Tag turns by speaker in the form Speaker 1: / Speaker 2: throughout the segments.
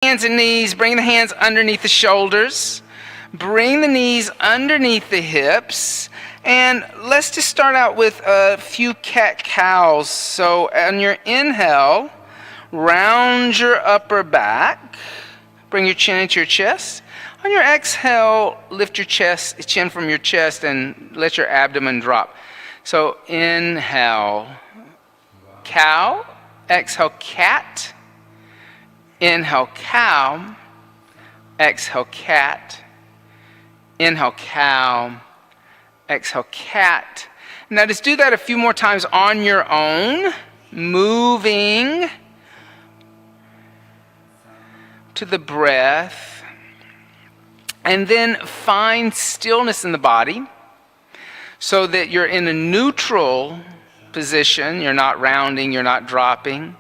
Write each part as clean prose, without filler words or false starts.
Speaker 1: Hands and knees, bring the hands underneath the shoulders. Bring the knees underneath the hips. And let's just start out with a few cat-cows. So on your inhale, round your upper back. Bring your chin into your chest. On your exhale, lift your chin from your chest and let your abdomen drop. So inhale, cow. Exhale, cat. Inhale, cow. Exhale, cat. Inhale, cow. Exhale, cat. Now just do that a few more times on your own, moving to the breath. And then find stillness in the body so that you're in a neutral position. You're not rounding, you're not dropping.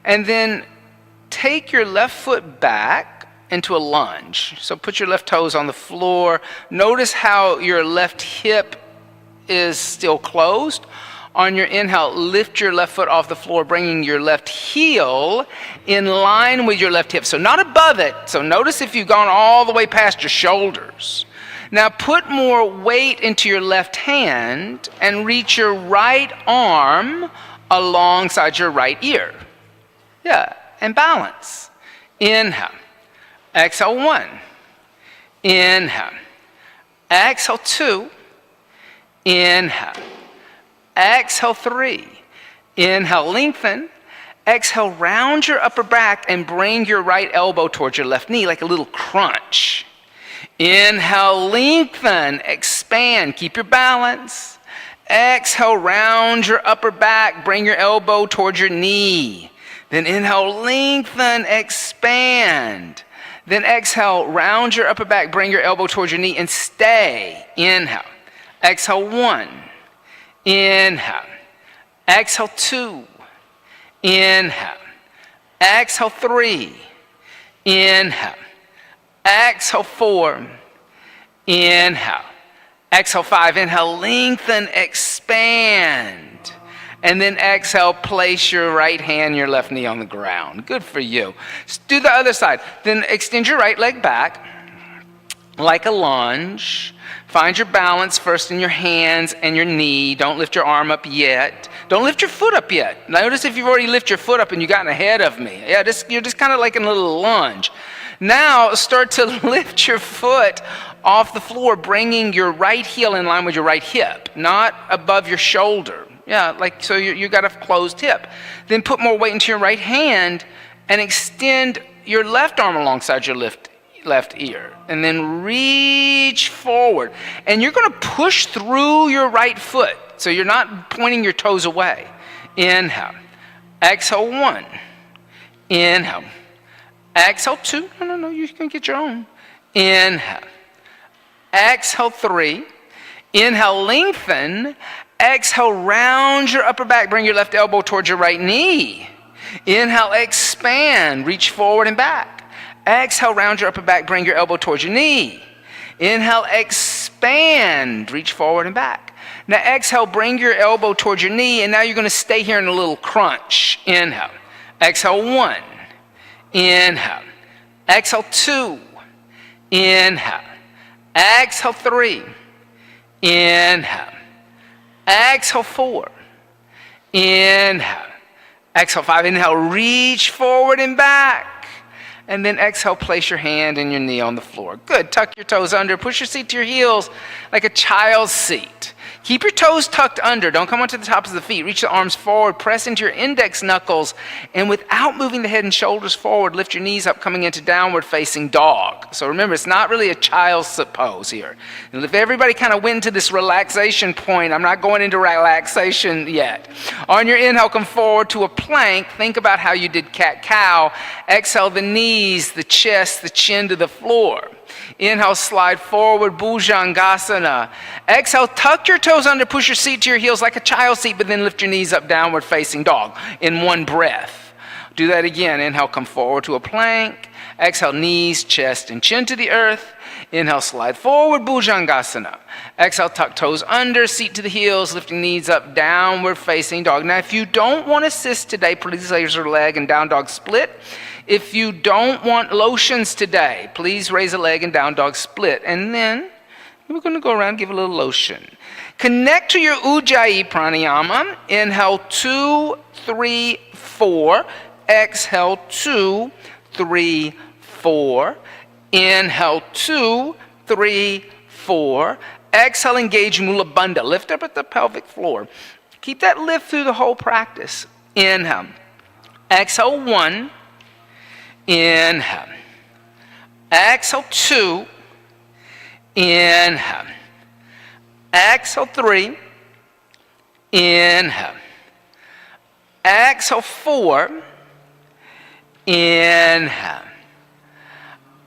Speaker 1: And then take your left foot back into a lunge. So put your left toes on the floor. Notice how your left hip is still closed. On your inhale, lift your left foot off the floor, bringing your left heel in line with your left hip. So not above it. So notice if you've gone all the way past your shoulders. Now put more weight into your left hand and reach your right arm alongside your right ear. Yeah. And balance. Inhale. Exhale, 1. Inhale. Exhale, 2. Inhale. Exhale, 3. Inhale, lengthen. Exhale, round your upper back and bring your right elbow towards your left knee like a little crunch. Inhale, lengthen, expand, keep your balance. Exhale, round your upper back, bring your elbow towards your knee. Then inhale, lengthen, expand. Then exhale, round your upper back, bring your elbow towards your knee and stay. Inhale. Exhale, 1. Inhale. Exhale, 2. Inhale. Exhale, 3. Inhale. Exhale, 4. Inhale. Exhale, 5. Inhale, lengthen, expand. And then exhale, place your right hand, your left knee on the ground. Good for you. Do the other side. Then extend your right leg back like a lunge. Find your balance first in your hands and your knee. Don't lift your arm up yet. Don't lift your foot up yet. Notice if you've already lifted your foot up and you've gotten ahead of me. Yeah, you're just kind of like in a little lunge. Now start to lift your foot off the floor, bringing your right heel in line with your right hip, not above your shoulder. Yeah, like so you got a closed hip. Then put more weight into your right hand and extend your left arm alongside your left ear. And then reach forward. And you're going to push through your right foot. So you're not pointing your toes away. Inhale. Exhale, 1. Inhale. Exhale, 2. No, you can get your own. Inhale. Exhale, 3. Inhale, lengthen. Exhale, round your upper back. Bring your left elbow towards your right knee. Inhale, expand. Reach forward and back. Exhale, round your upper back. Bring your elbow towards your knee. Inhale, expand. Reach forward and back. Now exhale, bring your elbow towards your knee. And now you're going to stay here in a little crunch. Inhale. Exhale, 1. Inhale. Exhale, 2. Inhale. Exhale, 3. Inhale. Exhale, 4. Inhale. Exhale, 5. Inhale, reach forward and back. And then exhale, place your hand and your knee on the floor. Good. Tuck your toes under. Push your seat to your heels like a child's seat. Keep your toes tucked under. Don't come onto the tops of the feet. Reach the arms forward. Press into your index knuckles. And without moving the head and shoulders forward, lift your knees up, coming into downward facing dog. So remember, it's not really a child's pose here. And if everybody kind of went into this relaxation point, I'm not going into relaxation yet. On your inhale, come forward to a plank. Think about how you did cat-cow. Exhale, the knees, the chest, the chin to the floor. Inhale, slide forward, Bhujangasana. Exhale, tuck your toes under, push your seat to your heels like a child's seat, but then lift your knees up, downward facing dog in one breath. Do that again. Inhale, come forward to a plank. Exhale, knees, chest, and chin to the earth. Inhale, slide forward, Bhujangasana. Exhale, tuck toes under, seat to the heels, lifting knees up, downward facing dog. Now, if you don't want to assist today, please raise your leg and down dog split. If you don't want lotions today, please raise a leg and down dog split. And then we're going to go around and give a little lotion. Connect to your Ujjayi pranayama. Inhale 2, 3, 4. Exhale 2, 3, 4. Inhale 2, 3, 4. Exhale, engage Mula Bandha. Lift up at the pelvic floor. Keep that lift through the whole practice. Inhale. Exhale 1. Inhale. Exhale 2. Inhale. Exhale 3. Inhale. Exhale 4. Inhale.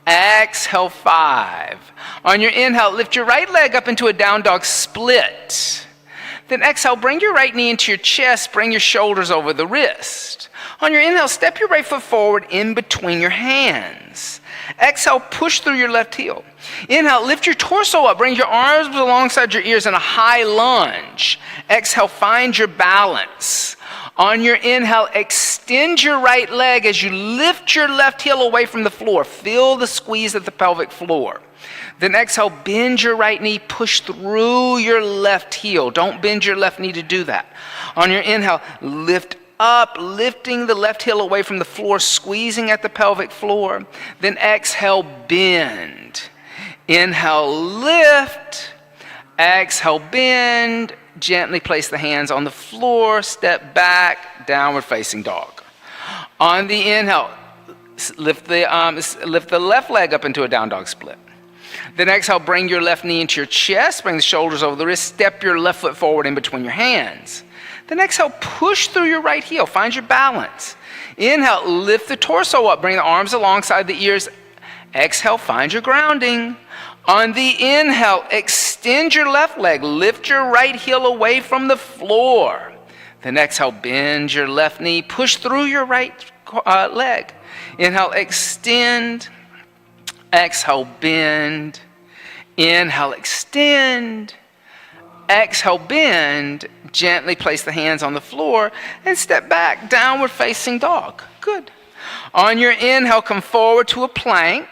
Speaker 1: Exhale 5. On your inhale, lift your right leg up into a down dog split. Then exhale, bring your right knee into your chest, bring your shoulders over the wrist. On your inhale, step your right foot forward in between your hands. Exhale, push through your left heel. Inhale, lift your torso up, bring your arms alongside your ears in a high lunge. Exhale, find your balance. On your inhale, extend your right leg as you lift your left heel away from the floor. Feel the squeeze of the pelvic floor. Then exhale, bend your right knee, push through your left heel. Don't bend your left knee to do that. On your inhale, lift up, lifting the left heel away from the floor, squeezing at the pelvic floor. Then exhale, bend. Inhale, lift. Exhale, bend. Gently place the hands on the floor, step back, downward facing dog. On the inhale, lift the left leg up into a down dog split. Then exhale, bring your left knee into your chest, bring the shoulders over the wrist, step your left foot forward in between your hands. Then exhale, push through your right heel, find your balance. Inhale, lift the torso up, bring the arms alongside the ears. Exhale, find your grounding. On the inhale, extend your left leg, lift your right heel away from the floor. Then exhale, bend your left knee, push through your right leg. Inhale, extend. Exhale, bend. Inhale, extend. Exhale, bend. Gently place the hands on the floor and step back, downward facing dog. Good. On your inhale, come forward to a plank.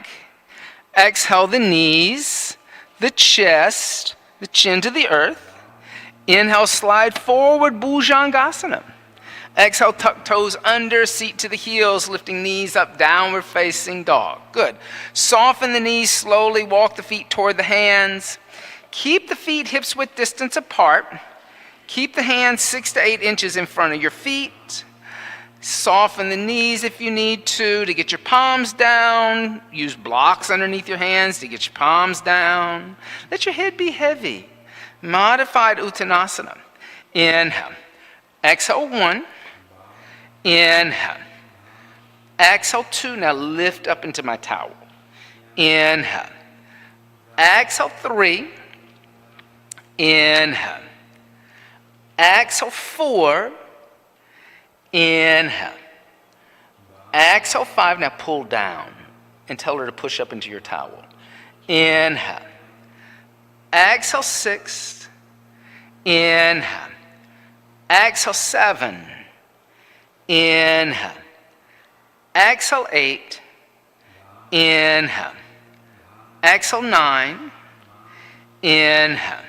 Speaker 1: Exhale the knees, the chest, the chin to the earth. Inhale, slide forward, Bhujangasana. Exhale, tuck toes under, seat to the heels, lifting knees up, downward facing dog. Good. Soften the knees, slowly walk the feet toward the hands. Keep the feet hips width distance apart. Keep the hands 6 to 8 inches in front of your feet. Soften the knees if you need to get your palms down. Use blocks underneath your hands to get your palms down. Let your head be heavy. Modified Uttanasana. Inhale. Exhale 1. Inhale. Exhale 2. Now lift up into my towel. Inhale. Exhale 3. Inhale. Exhale 4. Inhale. Exhale 5. Now pull down and tell her to push up into your towel. Inhale. Exhale 6. Inhale. Exhale 7. Inhale. Exhale 8. Inhale. Exhale 9. Inhale.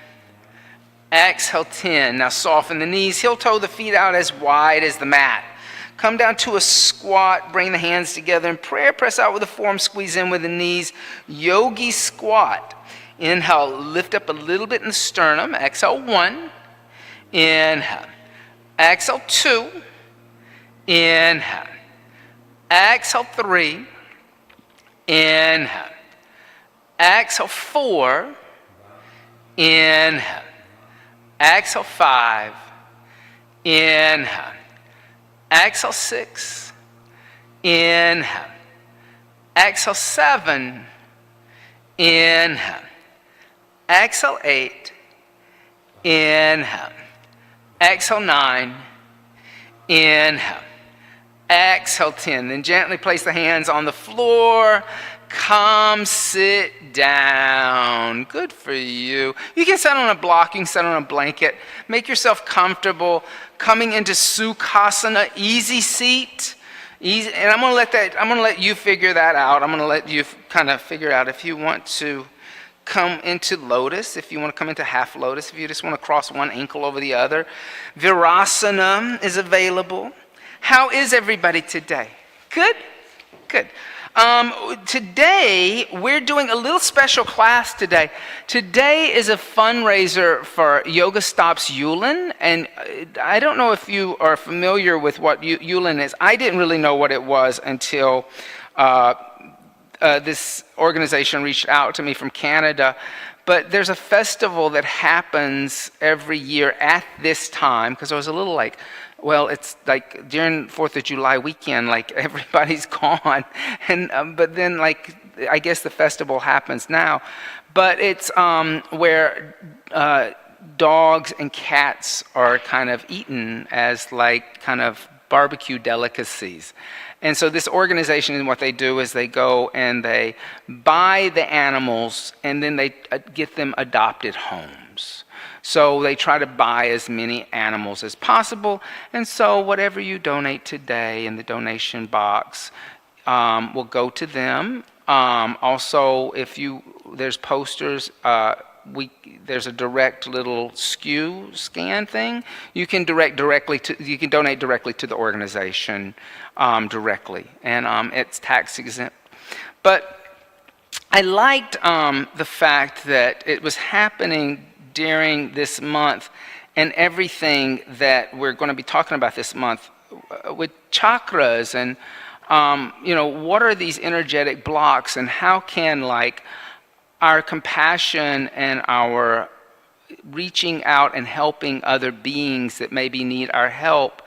Speaker 1: Exhale 10. Now soften the knees, heel toe the feet out as wide as the mat. Come down to a squat, bring the hands together in prayer, press out with the forearm, squeeze in with the knees. Yogi squat. Inhale, lift up a little bit in the sternum. Exhale 1. Inhale. Exhale 2. Inhale. Exhale 3. Inhale. Exhale 4. Inhale. Exhale 5. Inhale. Exhale 6. Inhale. Exhale 7. Inhale. Exhale 8. Inhale. Exhale 9. Inhale. Exhale 10. Then gently place the hands on the floor. Come sit down. Good for you. You can sit on a block, you can sit on a blanket. Make yourself comfortable. Coming into Sukhasana, easy seat. Easy, and I'm gonna let you figure that out. I'm gonna let you kind of figure out if you want to come into lotus, if you want to come into half lotus, if you just want to cross one ankle over the other. Virasana is available. How is everybody today? Good? Good. Today, we're doing a little special class today. Today is a fundraiser for Yoga Stops Yulin, and I don't know if you are familiar with what Yulin is. I didn't really know what it was until this organization reached out to me from Canada. But there's a festival that happens every year at this time, because I was a little like, well, it's like during 4th of July weekend, like everybody's gone. And but then like, I guess the festival happens now. But it's where dogs and cats are kind of eaten as like kind of barbecue delicacies. And so this organization, what they do is they go and they buy the animals and then they get them adopted homes. So they try to buy as many animals as possible. And so whatever you donate today in the donation box will go to them. Also, there's posters, there's a direct little scan thing. You can donate directly to the organization directly, and it's tax exempt. But I liked the fact that it was happening during this month, and everything that we're going to be talking about this month with chakras and what are these energetic blocks, and how can like our compassion and our reaching out and helping other beings that maybe need our help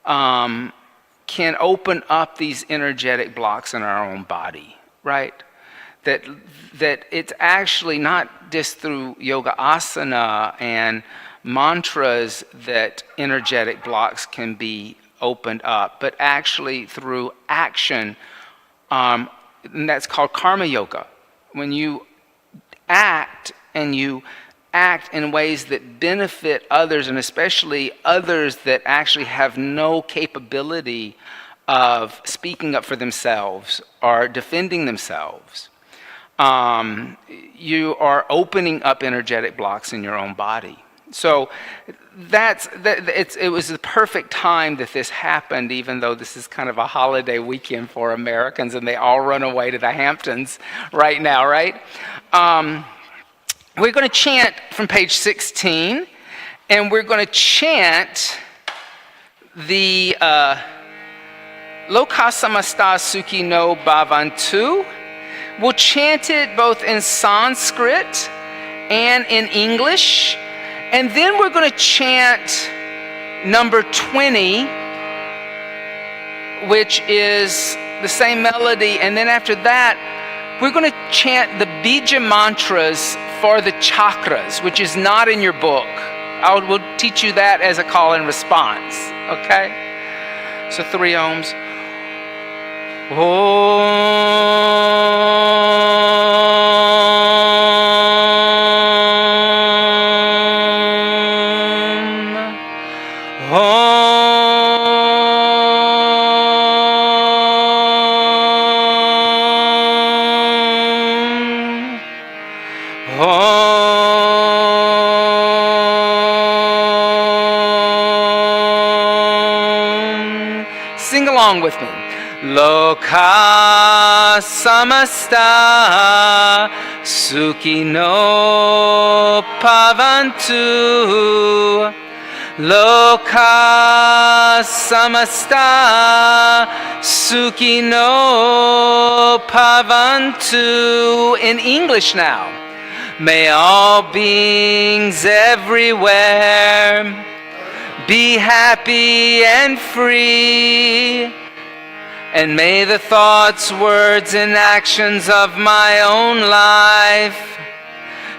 Speaker 1: can open up these energetic blocks in our own body, right? That it's actually not just through yoga asana and mantras that energetic blocks can be opened up, but actually through action, and that's called karma yoga. When you act, and you act in ways that benefit others, and especially others that actually have no capability of speaking up for themselves or defending themselves, you are opening up energetic blocks in your own body. So it was the perfect time that this happened, even though this is kind of a holiday weekend for Americans and they all run away to the Hamptons right now, right? We're going to chant from page 16, and we're going to chant the Loka samasta sukhi no bhavantu. We'll chant it both in Sanskrit and in English. And then we're going to chant number 20, which is the same melody. And then after that, we're going to chant the bija mantras for the chakras, which is not in your book. We'll teach you that as a call and response, okay? So 3 ohms. Sing along with me. Loka samasta sukhino bhavantu. Loka samasta sukhino bhavantu. In English now. May all beings everywhere be happy and free. And may the thoughts, words, and actions of my own life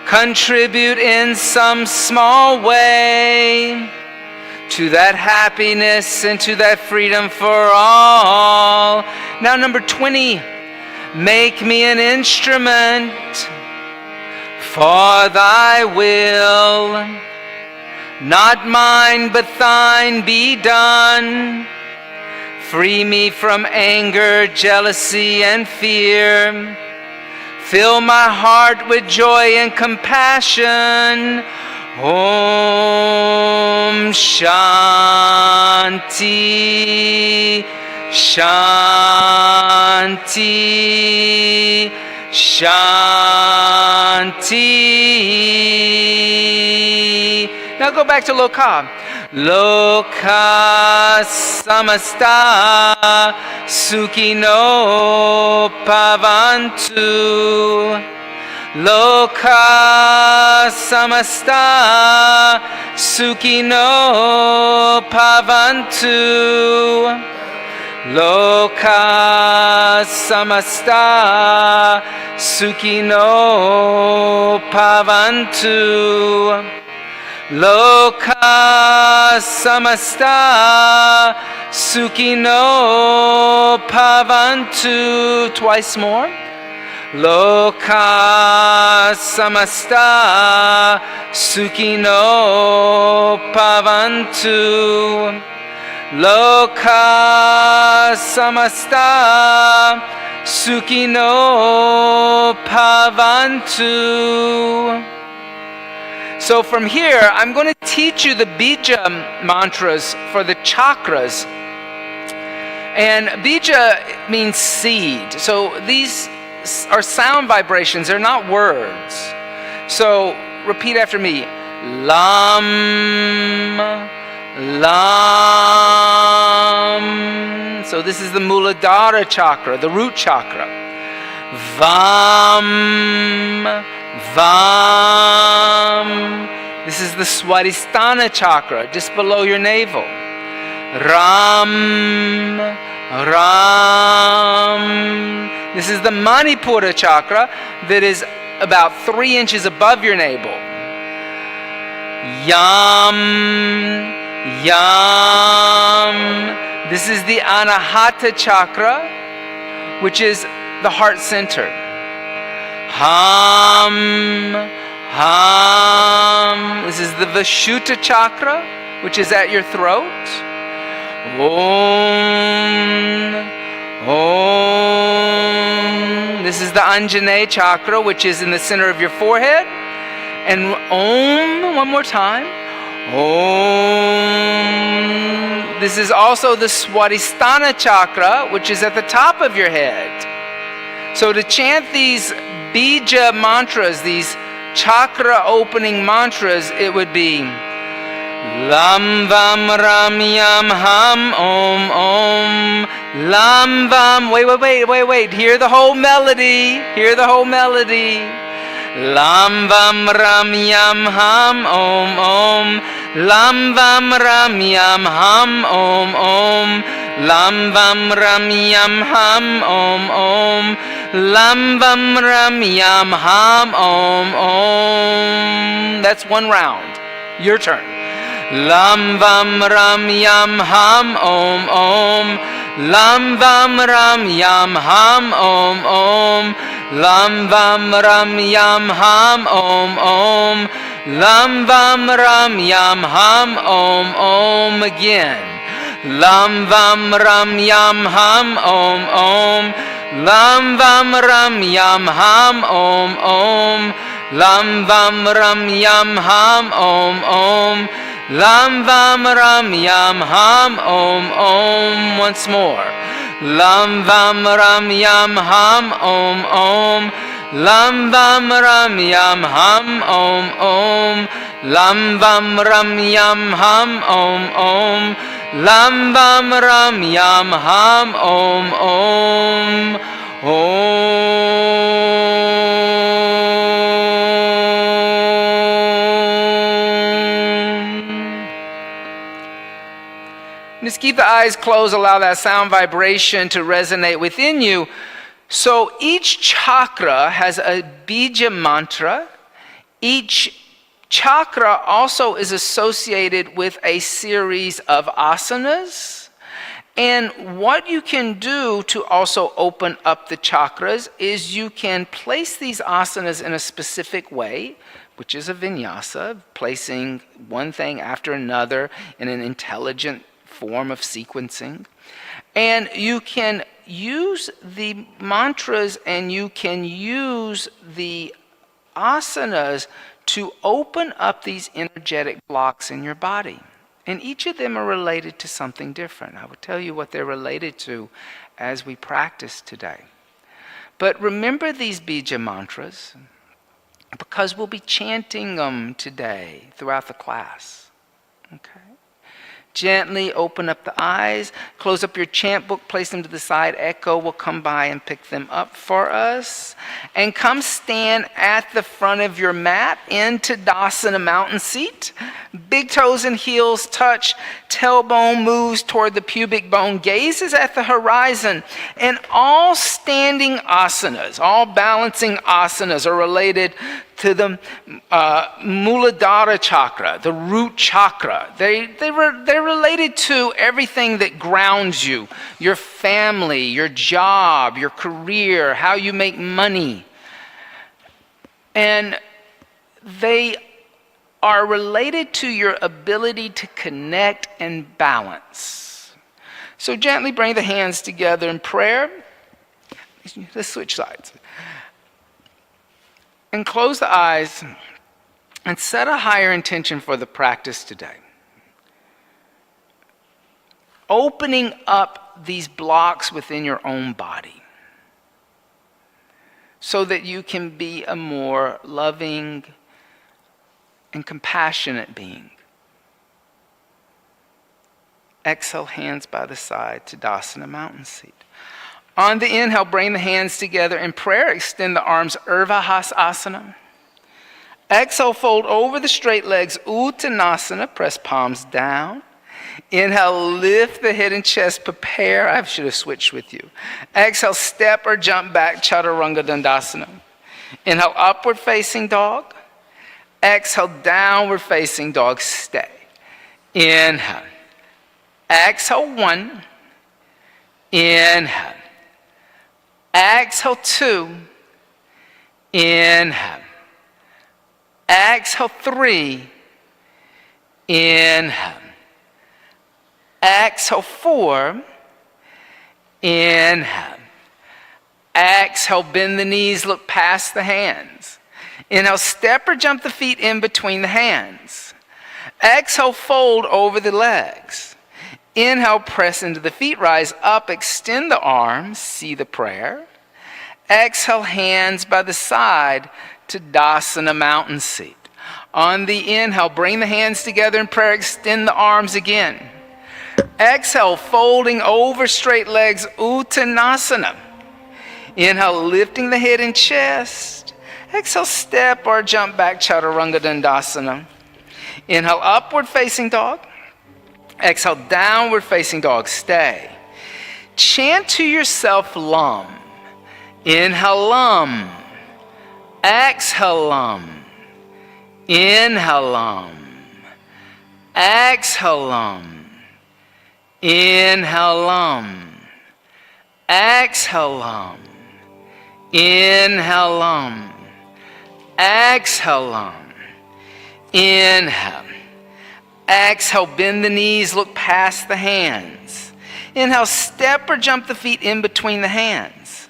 Speaker 1: contribute in some small way to that happiness and to that freedom for all. Now number 20, make me an instrument for thy will, not mine but thine be done. Free me from anger, jealousy, and fear. Fill my heart with joy and compassion. Om Shanti, Shanti, Shanti. Now go back to Loka. Loka samasta sukhino bhavantu. Loka samasta sukhino bhavantu. Loka samasta sukhino bhavantu. Loka samasta sukhino bhavantu. Twice more. Loka samasta sukhino bhavantu. Loka samasta sukhino bhavantu. So from here, I'm going to teach you the bija mantras for the chakras. And bija means seed. So these are sound vibrations. They're not words. So repeat after me. Lam, lam. So this is the Muladhara chakra, the root chakra. Vam, vam. This is the Swadhisthana chakra, just below your navel. Ram, ram. This is the Manipura chakra that is about 3 inches above your navel. Yam, yam. This is the Anahata chakra, which is the heart center. Ham, ham. This is the Vishuddha chakra, which is at your throat. Om, om. This is the Anjane chakra, which is in the center of your forehead. And Om, one more time. Om. This is also the Swadhisthana chakra, which is at the top of your head. So to chant these bija mantras, these chakra opening mantras, it would be Lam Vam Ram Yam Ham Om Om Lam Vam. Wait. Hear the whole melody. Hear the whole melody. Lam Vam Ram Yam Ham Om Om Lam Vam Ram Yam Ham Om Om Lam Vam Ram Yam Ham Om Om Lam Vam Ram Yam Ham Om Om. That's one round. Your turn. Lam Vam Ram Yam Ham Om Om Lam Vam Ram Yam Ham Om Om Lam Vam Ram Yam Ham Om Om Lam Vam Ram Yam Ham Om Om. Again. Lam Vam Ram Yam Ham Om Om Lam Vam Ram Yam Ham Om Om Lam Vam Ram Yam Ham Om Om Lam Vam Ram Yam Ham Om Om. Once more. Lam Vam Ram Yam Ham Om Om Lam Vam Ram Yam Ham Om Om Lam Vam Ram Yam Ham Om Om Lam Vam Ram Yam Ham Om Om. Just keep the eyes closed, allow that sound vibration to resonate within you. So each chakra has a bija mantra. Each chakra also is associated with a series of asanas. And what you can do to also open up the chakras is you can place these asanas in a specific way, which is a vinyasa, placing one thing after another in an intelligent form of sequencing. And you can use the mantras and you can use the asanas to open up these energetic blocks in your body. And each of them are related to something different. I will tell you what they're related to as we practice today. But remember these bija mantras, because we'll be chanting them today throughout the class. Okay? Gently open up the eyes, close up your chant book, place them to the side. Echo will come by and pick them up for us. And come stand at the front of your mat in Tadasana mountain seat. Big toes and heels touch, tailbone moves toward the pubic bone, gazes at the horizon. And all standing asanas, all balancing asanas are related to the Muladhara chakra, the root chakra. They're related to everything that grounds you, your family, your job, your career, how you make money. And they are related to your ability to connect and balance. So gently bring the hands together in prayer. Let's switch sides. And close the eyes and set a higher intention for the practice today. Opening up these blocks within your own body so that you can be a more loving and compassionate being. Exhale, hands by the side, Tadasana mountain seat. On the inhale, bring the hands together in prayer. Extend the arms, Urdhva Hasana. Exhale, fold over the straight legs, Uttanasana. Press palms down. Inhale, lift the head and chest. Prepare. I should have switched with you. Exhale, step or jump back, Chaturanga Dandasana. Inhale, upward facing dog. Exhale, downward facing dog. Stay. Inhale. Exhale, 1. Inhale. Exhale, 2. Inhale. Exhale, 3. Inhale. Exhale, 4. Inhale. Exhale, bend the knees, look past the hands. Inhale, step or jump the feet in between the hands. Exhale, fold over the legs. Inhale, press into the feet, rise up, extend the arms, see the prayer. Exhale, hands by the side, Tadasana mountain seat. On the inhale, bring the hands together in prayer, extend the arms again. Exhale, folding over straight legs, Uttanasana. Inhale, lifting the head and chest. Exhale, step or jump back, Chaturanga Dandasana. Inhale, upward facing dog. Exhale, downward facing dog. Stay. Chant to yourself, Lum. Inhale, Lum. Exhale, Lum. Inhale, Lum. Exhale, Lum. Inhale, Lum. Exhale, Lum. Inhale, Lum. Exhale, Lum. Inhale. Exhale, bend the knees, look past the hands. Inhale, step or jump the feet in between the hands.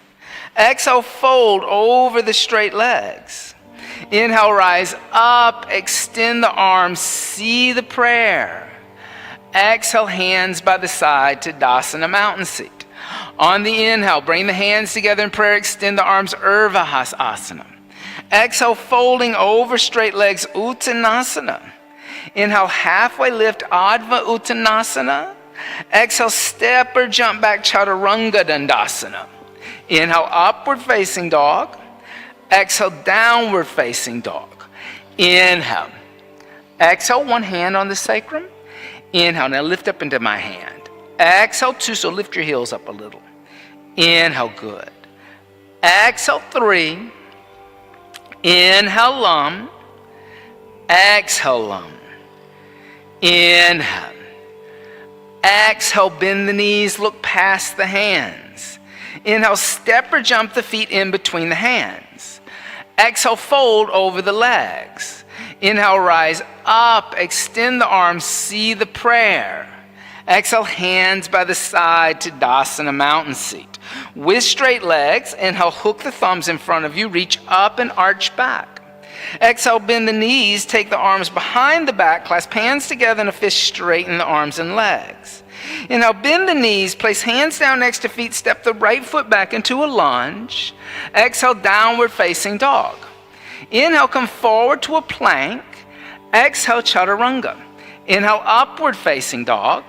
Speaker 1: Exhale, fold over the straight legs. Inhale, rise up, extend the arms, see the prayer. Exhale, hands by the side, Tadasana mountain seat. On the inhale, bring the hands together in prayer, extend the arms, Urdhva Hasana. Exhale, folding over straight legs, Uttanasana. Inhale, halfway lift, Adva Uttanasana. Exhale, step or jump back, Chaturanga Dandasana. Inhale, upward facing dog. Exhale, downward facing dog. Inhale. Exhale, one hand on the sacrum. Inhale, now lift up into my hand. Exhale, 2, so lift your heels up a little. Inhale, good. Exhale, 3. Inhale, Lum. Exhale, Lum. Inhale. Exhale, bend the knees, look past the hands. Inhale, step or jump the feet in between the hands. Exhale, fold over the legs. Inhale, rise up, extend the arms, see the prayer. Exhale, hands by the side, Tadasana, mountain seat. With straight legs, inhale, hook the thumbs in front of you, reach up and arch back. Exhale, bend the knees, take the arms behind the back, clasp hands together in a fist, straighten the arms and legs. Inhale, bend the knees, place hands down next to feet, step the right foot back into a lunge. Exhale, downward facing dog. Inhale, come forward to a plank. Exhale, chaturanga. Inhale, upward facing dog.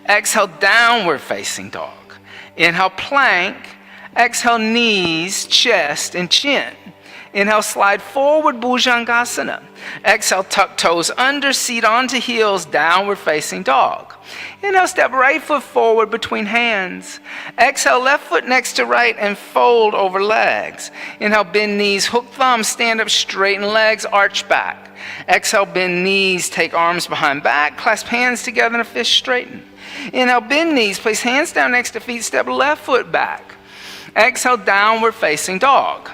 Speaker 1: Exhale, downward facing dog. Inhale, plank. Exhale, knees, chest, and chin. Inhale, slide forward, Bhujangasana. Exhale, tuck toes under, seat onto heels, downward facing dog. Inhale, step right foot forward between hands. Exhale, left foot next to right and fold over legs. Inhale, bend knees, hook thumbs, stand up, straighten legs, arch back. Exhale, bend knees, take arms behind back, clasp hands together in a fist, straighten. Inhale, bend knees, place hands down next to feet, step left foot back. Exhale, downward facing dog.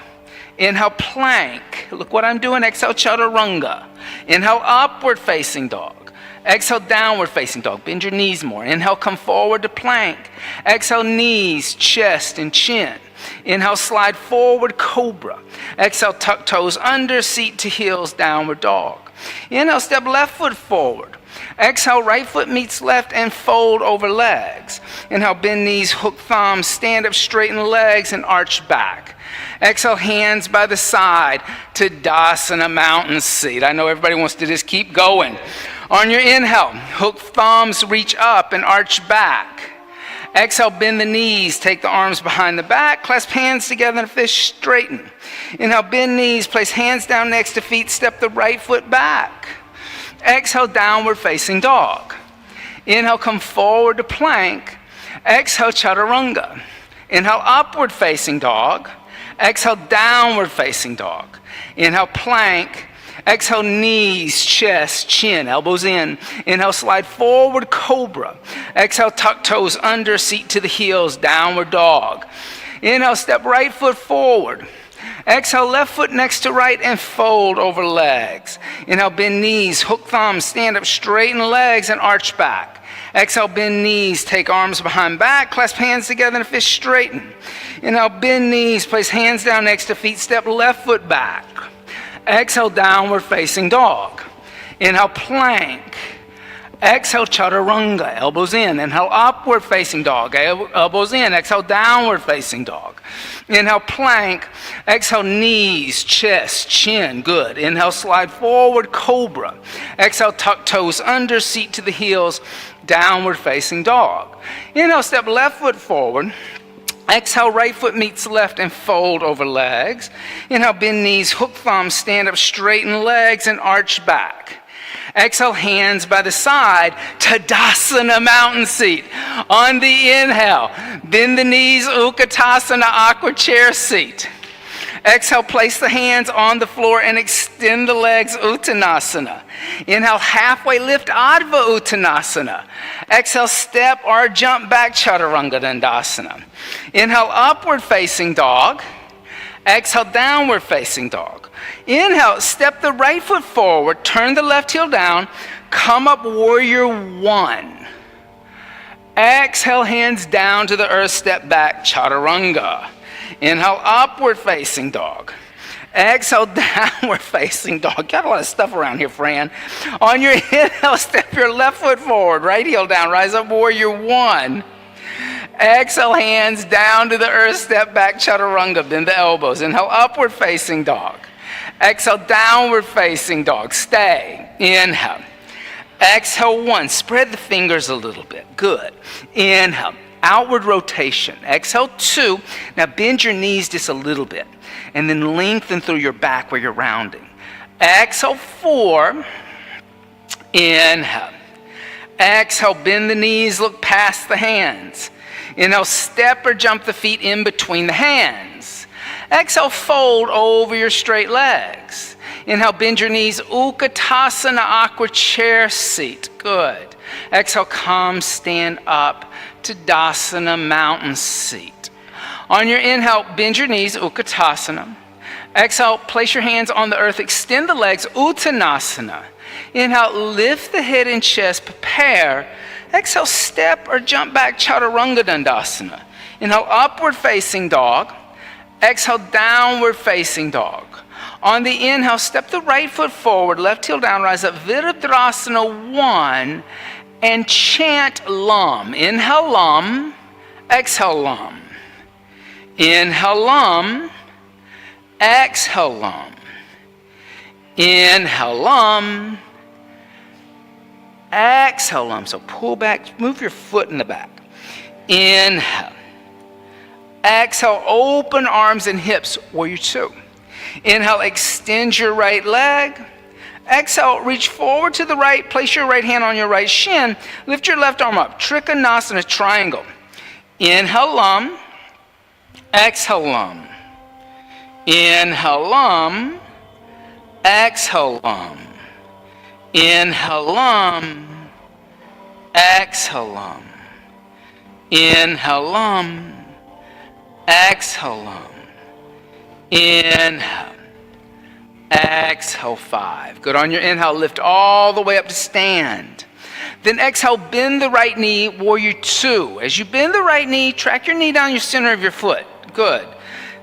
Speaker 1: Inhale, plank. Look what I'm doing. Exhale, chaturanga. Inhale, upward facing dog. Exhale, downward facing dog. Bend your knees more. Inhale, come forward to plank. Exhale, knees, chest, and chin. Inhale, slide forward, cobra. Exhale, tuck toes under, seat to heels, downward dog. Inhale, step left foot forward. Exhale, right foot meets left and fold over legs. Inhale, bend knees, hook thumbs, stand up, straighten legs, and arch back. Exhale, hands by the side, Tadasana, mountain seat. I know everybody wants to just keep going. On your inhale, hook thumbs, reach up and arch back. Exhale, bend the knees, take the arms behind the back, clasp hands together in a fist, straighten. Inhale, bend knees, place hands down next to feet, step the right foot back. Exhale, downward facing dog. Inhale, come forward to plank. Exhale, chaturanga. Inhale, upward facing dog. Exhale, downward facing dog. Inhale, plank. Exhale, knees, chest, chin, elbows in. Inhale, slide forward, cobra. Exhale, tuck toes under, seat to the heels, downward dog. Inhale, step right foot forward. Exhale, left foot next to right and fold over legs. Inhale, bend knees, hook thumbs, stand up, straighten legs and arch back. Exhale, bend knees, take arms behind back, clasp hands together in a fist, straighten. Inhale, bend knees, place hands down next to feet, step left foot back. Exhale, downward facing dog. Inhale, plank. Exhale, chaturanga, elbows in. Inhale, upward facing dog, elbows in. Exhale, downward facing dog. Inhale, plank. Exhale, knees, chest, chin, good. Inhale, slide forward, cobra. Exhale, tuck toes under, seat to the heels, downward facing dog. Inhale, step left foot forward. Exhale, right foot meets left and fold over legs. Inhale, bend knees, hook thumbs, stand up, straighten legs and arch back. Exhale, hands by the side, Tadasana, mountain seat. On the inhale, bend the knees, Utkatasana, aqua chair seat. Exhale, place the hands on the floor and extend the legs, Uttanasana. Inhale, halfway lift, Adva Uttanasana. Exhale, step or jump back, Chaturanga Dandasana. Inhale, upward facing dog. Exhale, downward facing dog. Inhale, step the right foot forward, turn the left heel down, come up, warrior one. Exhale, hands down to the earth, step back, Chaturanga. Inhale, upward facing dog. Exhale, downward facing dog. Got a lot of stuff around here, Fran. On your inhale, step your left foot forward, right heel down, rise up, warrior one. Exhale, hands down to the earth, step back, chaturanga, bend the elbows. Inhale, upward facing dog. Exhale, downward facing dog. Stay. Inhale. Exhale, one. Spread the fingers a little bit. Good. Inhale. Outward rotation. Exhale, two. Now bend your knees just a little bit. And then lengthen through your back where you're rounding. Exhale, four. Inhale. Exhale, bend the knees, look past the hands. Inhale, step or jump the feet in between the hands. Exhale, fold over your straight legs. Inhale, bend your knees, Utkatasana, aqua chair seat. Good. Exhale, come, stand up, Tadasana, mountain seat. On your inhale, bend your knees, Utkatasana. Exhale, place your hands on the earth, extend the legs, Uttanasana. Inhale, lift the head and chest, prepare. Exhale, step or jump back, Chaturanga Dandasana. Inhale, upward facing dog. Exhale, downward facing dog. On the inhale, step the right foot forward, left heel down, rise up, Virabhadrasana 1, and chant Lam. Inhale, Lam. Exhale, Lam. Inhale, Lam. Exhale, Lam. Inhale, Lam. Exhale, Lam. So pull back, move your foot in the back. Inhale. Exhale, open arms and hips, warrior 2. Inhale, extend your right leg. Exhale, reach forward to the right, place your right hand on your right shin, lift your left arm up, Trikonasana triangle. Inhale, Lam. Exhale, Lam. Inhale, Lam. Exhale, Lam. Inhale, Lam. Exhale, Lam. Inhale, Lam. Exhale, Lam. Inhale. Exhale, 5. Good. On your inhale, lift all the way up to stand. Then exhale, bend the right knee, warrior 2. As you bend the right knee, track your knee down your center of your foot. Good.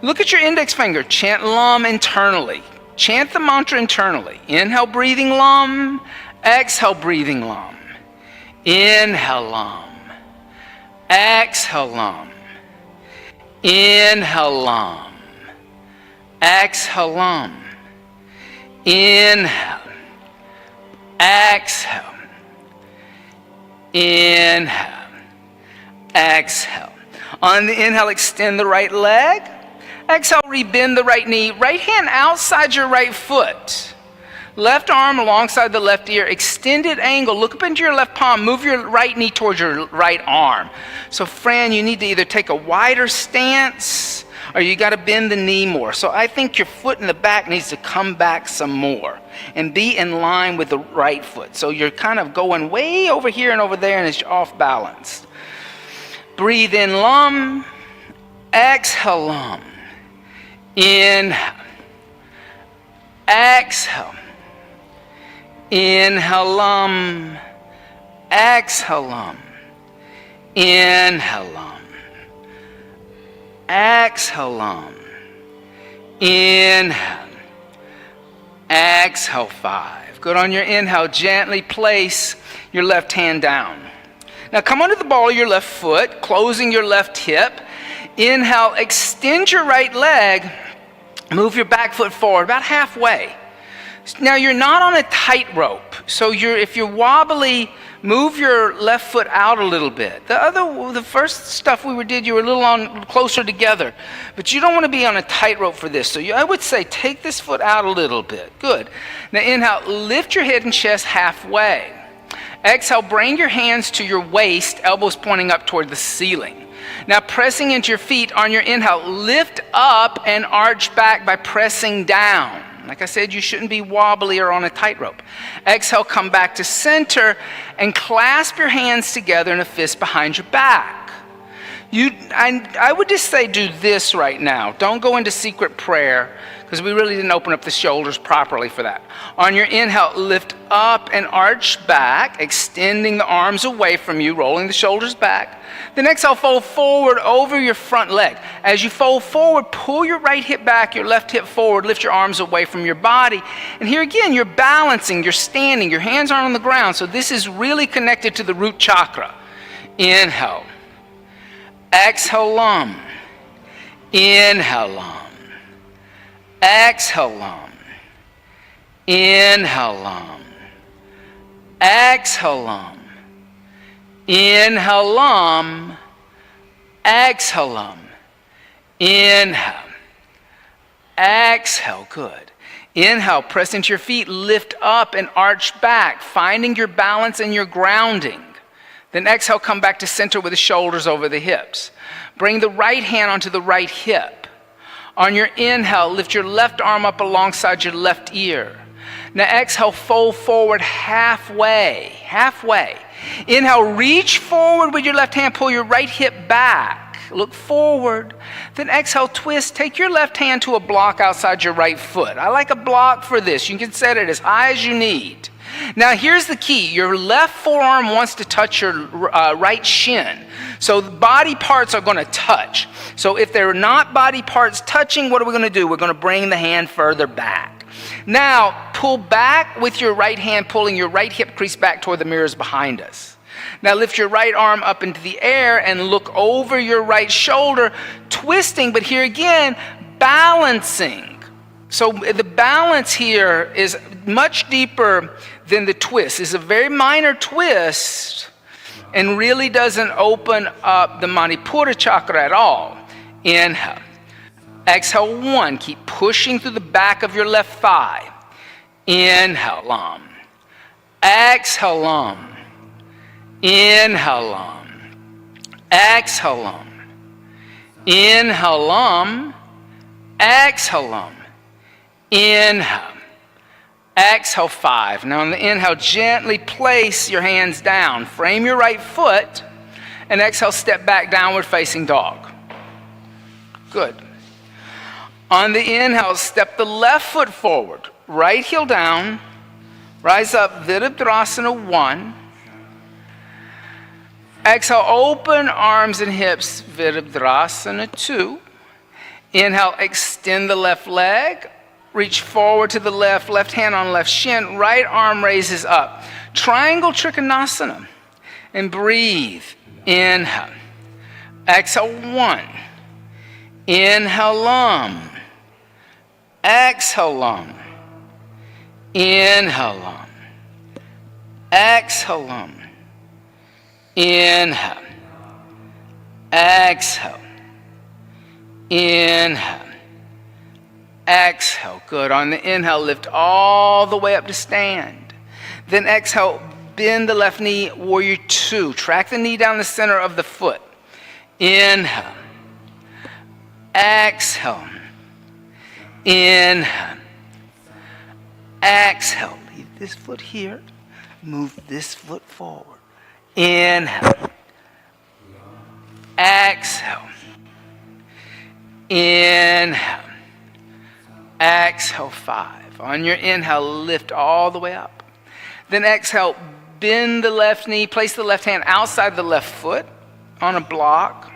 Speaker 1: Look at your index finger. Chant Lam internally. Chant the mantra internally. Inhale, breathing Lam. Exhale, breathing Lam. Inhale, Lam. Exhale, Lam. Inhale, Lam. Exhale, Lam. Inhale. Exhale. Inhale. Exhale. On the inhale, extend the right leg. Exhale, rebend the right knee. Right hand outside your right foot. Left arm alongside the left ear. Extended angle. Look up into your left palm. Move your right knee towards your right arm. So, Fran, you need to either take a wider stance or you got to bend the knee more. So I think your foot in the back needs to come back some more and be in line with the right foot. So you're kind of going way over here and over there and it's off balance. Breathe in, Lam. Exhale, Lam. Inhale. Exhale. Inhale, Lam. Exhale, Lam. Inhale, Lam. Exhale, Lam. Inhale. Exhale, 5. Good. On your inhale, gently place your left hand down. Now come under the ball of your left foot, closing your left hip. Inhale, extend your right leg, move your back foot forward about halfway. Now you're not on a tightrope, so if you're wobbly, move your left foot out a little bit. The first stuff we did, you were a little closer together, but you don't want to be on a tightrope for this. So I would say take this foot out a little bit. Good. Now inhale, lift your head and chest halfway. Exhale, bring your hands to your waist, elbows pointing up toward the ceiling. Now pressing into your feet on your inhale, lift up and arch back by pressing down. Like I said, you shouldn't be wobbly or on a tightrope. Exhale, come back to center and clasp your hands together in a fist behind your back. I would just say do this right now. Don't go into secret prayer because we really didn't open up the shoulders properly for that. On your inhale, lift up and arch back, extending the arms away from you, rolling the shoulders back. Then exhale, fold forward over your front leg. As you fold forward, pull your right hip back, your left hip forward, lift your arms away from your body. And here again, you're balancing, you're standing, your hands aren't on the ground. So this is really connected to the root chakra. Inhale. Exhale, Lam. Inhale, Lam. Exhale, Lam. Inhale, Lam. Exhale, Lam. Inhale, Lam. Exhale, Lam. Inhale. Exhale, good. Inhale, press into your feet, lift up and arch back, finding your balance and your grounding. Then exhale, come back to center with the shoulders over the hips. Bring the right hand onto the right hip. On your inhale, lift your left arm up alongside your left ear. Now exhale, fold forward halfway. Inhale, reach forward with your left hand, pull your right hip back. Look forward. Then exhale, twist. Take your left hand to a block outside your right foot. I like a block for this. You can set it as high as you need. Now here's the key. Your left forearm wants to touch your right shin. So the body parts are going to touch. So if they're not body parts touching, what are we going to do? We're going to bring the hand further back. Now pull back with your right hand, pulling your right hip crease back toward the mirrors behind us. Now lift your right arm up into the air and look over your right shoulder, twisting, but here again, balancing. So the balance here is much deeper than the twist. It's a very minor twist and really doesn't open up the Manipura chakra at all. Inhale. Exhale, 1. Keep pushing through the back of your left thigh. Inhale, Lam. Exhale, Lam. Inhale, Lam. Exhale, Lam. Inhale, Lam. Exhale, Lam. Inhale. Exhale, 5. Now on the inhale, gently place your hands down. Frame your right foot. And exhale, step back, downward facing dog. Good. On the inhale, step the left foot forward. Right heel down. Rise up, Virabhadrasana 1. Exhale, open arms and hips, Virabhadrasana 2. Inhale, extend the left leg. Reach forward to the left hand on left shin. Right arm raises up. Triangle Trikonasana. And breathe. Inhale. Exhale, 1. Inhale, Lam. Exhale, Lam. Inhale, Lam. Exhale, Lam. Inhale. Exhale. Inhale. Exhale. Good. On the inhale, lift all the way up to stand. Then exhale, bend the left knee, warrior 2. Track the knee down the center of the foot. Inhale. Exhale. Inhale. Exhale. Leave this foot here. Move this foot forward. Inhale. Exhale. Inhale. Exhale, 5. On your inhale, lift all the way up. Then exhale, bend the left knee, place the left hand outside the left foot on a block.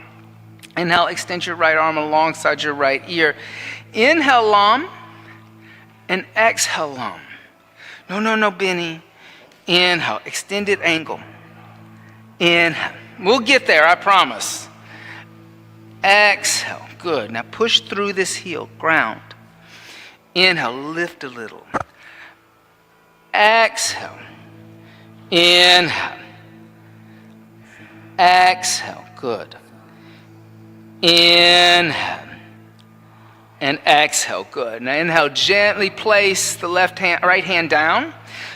Speaker 1: Inhale, extend your right arm alongside your right ear. Inhale, Lam, and exhale, Lam. No, Benny. Inhale, extended angle. Inhale. We'll get there, I promise. Exhale. Good. Now push through this heel, ground. Inhale, lift a little. Exhale. Inhale. Exhale. Good. Inhale. And exhale. Good. Now inhale, gently place the right hand down.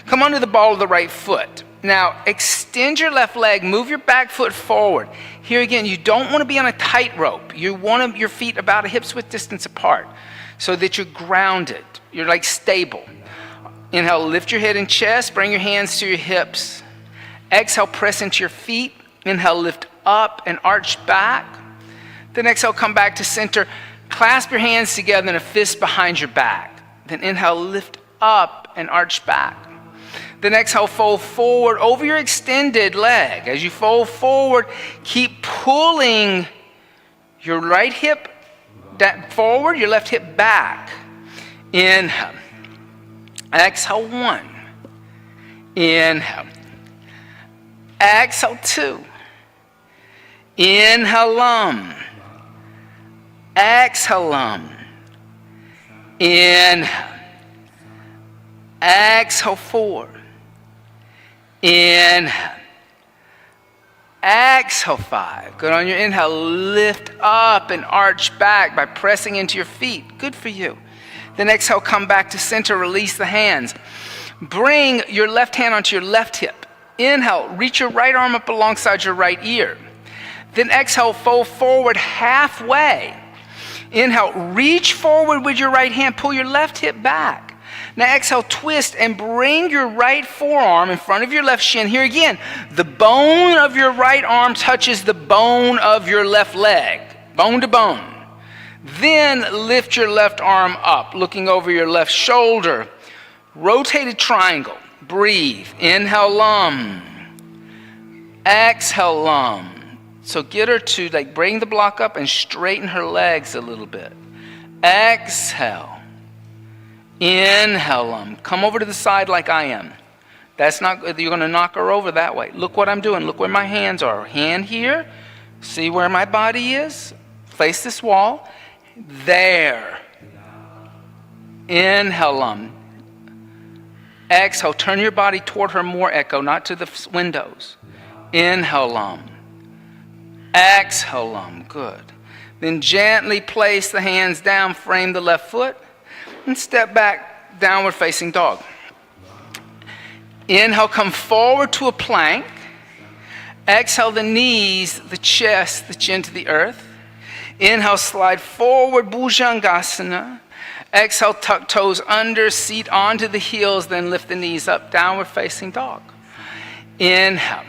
Speaker 1: Come onto the ball of the right foot. Now extend your left leg, move your back foot forward. Here again, you don't want to be on a tightrope. You want your feet about a hip's width distance apart so that you're grounded. You're like stable. Inhale, lift your head and chest, bring your hands to your hips. Exhale, press into your feet. Inhale, lift up and arch back. Then exhale, come back to center. Clasp your hands together in a fist behind your back. Then inhale, lift up and arch back. Then exhale, fold forward over your extended leg. As you fold forward, keep pulling your right hip forward, your left hip back. Inhale. Exhale, 1. Inhale. Exhale, 2. Inhale, Lam. Exhale, Lam. Inhale. Exhale, 4. Inhale. Exhale, 5. Good. On your inhale, lift up and arch back by pressing into your feet. Good for you. Then exhale, come back to center, release the hands. Bring your left hand onto your left hip. Inhale, reach your right arm up alongside your right ear. Then exhale, fold forward halfway. Inhale, reach forward with your right hand, pull your left hip back. Now exhale, twist and bring your right forearm in front of your left shin. Here again, the bone of your right arm touches the bone of your left leg, bone to bone. Then lift your left arm up, looking over your left shoulder. Rotated triangle. Breathe. Inhale, lum. Exhale, lum. So get her to like bring the block up and straighten her legs a little bit. Exhale. Inhale, lum. Come over to the side like I am. That's not, you're going to knock her over that way. Look what I'm doing. Look where my hands are. Hand here. See where my body is? Face this wall. There. Inhale, lum. Exhale. Turn your body toward her more, Echo, not to the windows. Inhale, lum. Exhale, lum. Good. Then gently place the hands down, frame the left foot, and step back, downward facing dog. Inhale, come forward to a plank. Exhale, the knees, the chest, the chin to the earth. Inhale, slide forward, Bhujangasana. Exhale, tuck toes under, seat onto the heels, then lift the knees up, downward facing dog. Inhale.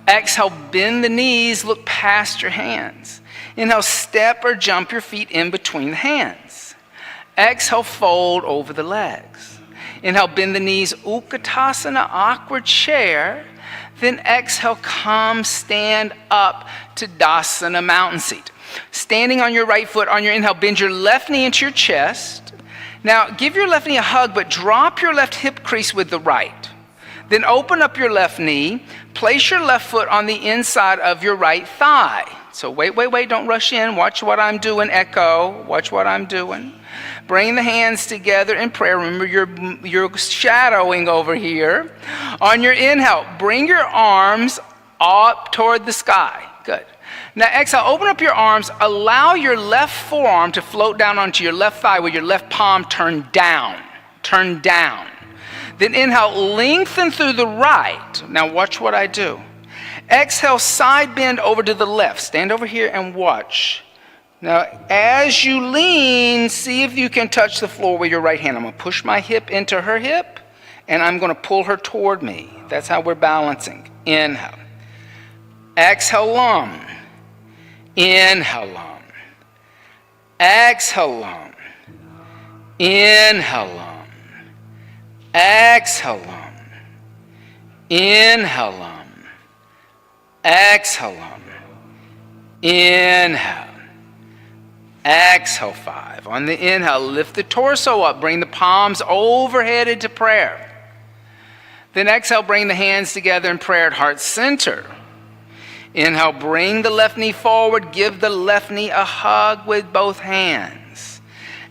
Speaker 1: Exhale, bend the knees, look past your hands. Inhale, step or jump your feet in between the hands. Exhale, fold over the legs. Inhale, bend the knees, Utkatasana, awkward chair. Then exhale, come stand up to Dasana, mountain seat. Standing on your right foot, on your inhale, bend your left knee into your chest. Now, give your left knee a hug, but drop your left hip crease with the right. Then open up your left knee. Place your left foot on the inside of your right thigh. So wait, don't rush in. Watch what I'm doing, Echo. Watch what I'm doing. Bring the hands together in prayer. Remember, you're shadowing over here. On your inhale, bring your arms up toward the sky. Good. Now exhale, open up your arms. Allow your left forearm to float down onto your left thigh with your left palm turned down. Turn down. Then inhale, lengthen through the right. Now watch what I do. Exhale, side bend over to the left. Stand over here and watch. Now, as you lean, see if you can touch the floor with your right hand. I'm going to push my hip into her hip, and I'm going to pull her toward me. That's how we're balancing. Inhale. Exhale, lum. Inhale, lum. Exhale, lum. Inhale, lum. Exhale, lum. Inhale, lum. Exhale, lum. Inhale. Exhale, 5. On the inhale, lift the torso up. Bring the palms overhead into prayer. Then exhale, bring the hands together in prayer at heart center. Inhale, bring the left knee forward. Give the left knee a hug with both hands.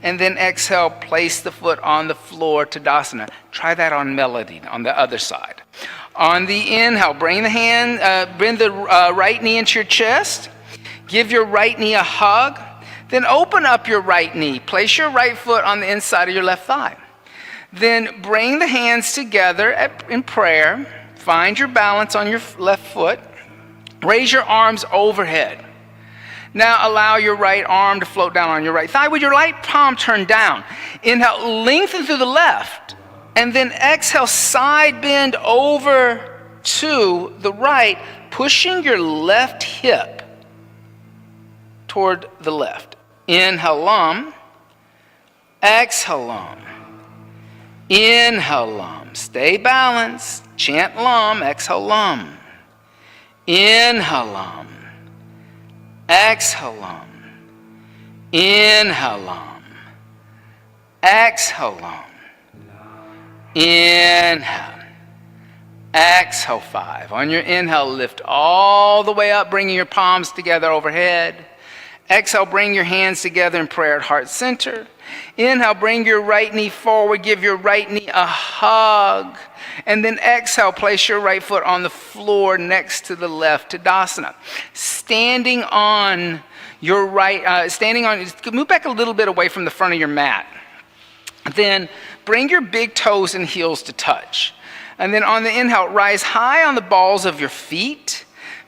Speaker 1: And then exhale, place the foot on the floor, Tadasana. Try that on melody on the other side. On the inhale, bring the right knee into your chest. Give your right knee a hug. Then open up your right knee. Place your right foot on the inside of your left thigh. Then bring the hands together in prayer. Find your balance on your left foot. Raise your arms overhead. Now allow your right arm to float down on your right thigh with your right palm turned down. Inhale, lengthen through the left. And then exhale, side bend over to the right, pushing your left hip toward the left. Inhale, lum. Exhale, lum. Inhale, lum. Stay balanced. Chant lum. Exhale, lum. Inhale, lum. Exhale, lum. Inhale, lum. Exhale, lum. Inhale. Exhale, 5. On your inhale, lift all the way up, bringing your palms together overhead. Exhale, bring your hands together in prayer at heart center. Inhale, bring your right knee forward. Give your right knee a hug. And then exhale, place your right foot on the floor next to the left, Tadasana. Standing on your right, move back a little bit away from the front of your mat. Then bring your big toes and heels to touch. And then on the inhale, rise high on the balls of your feet,